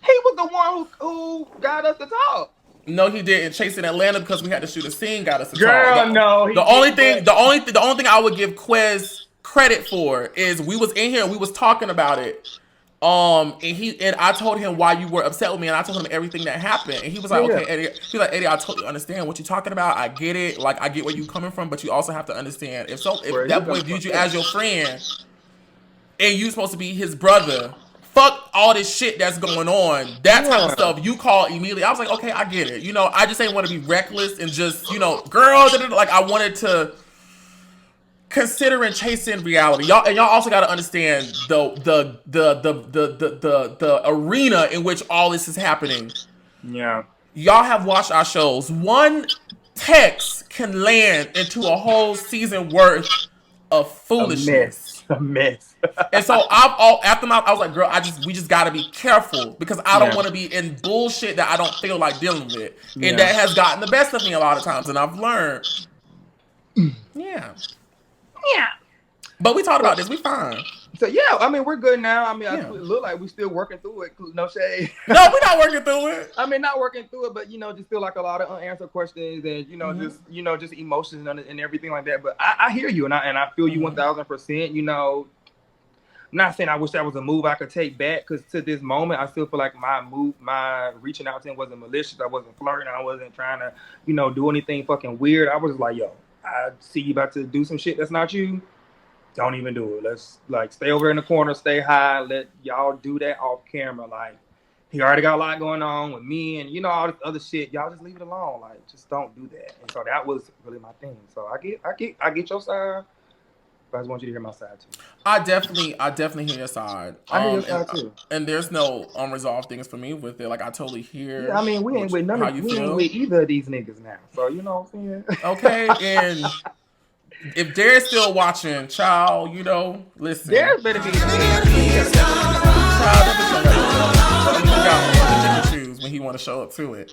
He was the one who got us to talk. No, he didn't. Chasing Atlanta because we had to shoot a scene got us to talk. No. The only thing I would give Quez credit for is we was in here and we was talking about it. And I told him why you were upset with me, and I told him everything that happened. And he was like, okay, Eddie. He's like, Eddie, I totally understand what you're talking about. I get it. Like, I get where you're coming from, but you also have to understand if that boy viewed you as your friend, and you supposed to be his brother, fuck all this shit that's going on. That type of stuff you call immediately. I was like, okay, I get it. I just ain't want to be reckless and just, girl, like I wanted to. Considering chasing reality, y'all also got to understand the arena in which all this is happening. Yeah, y'all have watched our shows. One text can land into a whole season worth of foolishness. A mess. And so I was like, girl, we just got to be careful because I don't want to be in bullshit that I don't feel like dealing with, and that has gotten the best of me a lot of times, and I've learned. Yeah. But we talked about this. We fine. So, I mean, we're good now. I mean, it look like we still working through it. No shade. No, we're not working through it. I mean, not working through it, but, just feel like a lot of unanswered questions and, just emotions and everything like that. But I hear you, and I feel you 1,000%. I'm not saying I wish that was a move I could take back, because to this moment, I still feel like my reaching out to him wasn't malicious. I wasn't flirting. I wasn't trying to, do anything fucking weird. I was just like, yo, I see you about to do some shit that's not you. Don't even do it. Let's stay over in the corner, stay high. Let y'all do that off camera. Like, he already got a lot going on with me and all this other shit. Y'all just leave it alone. Like, just don't do that. And so that was really my thing. So I get your side. But I just want you to hear my side too. I definitely hear your side. I hear your side too. And there's no unresolved things for me with it. Like, I totally hear. Yeah, I mean, we ain't with none of we ain't with either of these niggas now. So you know what I'm saying? Okay, and If Darius still watching, child, you know, listen. Darius better be in the child, that bitch don't got no choose when he want to show up to it.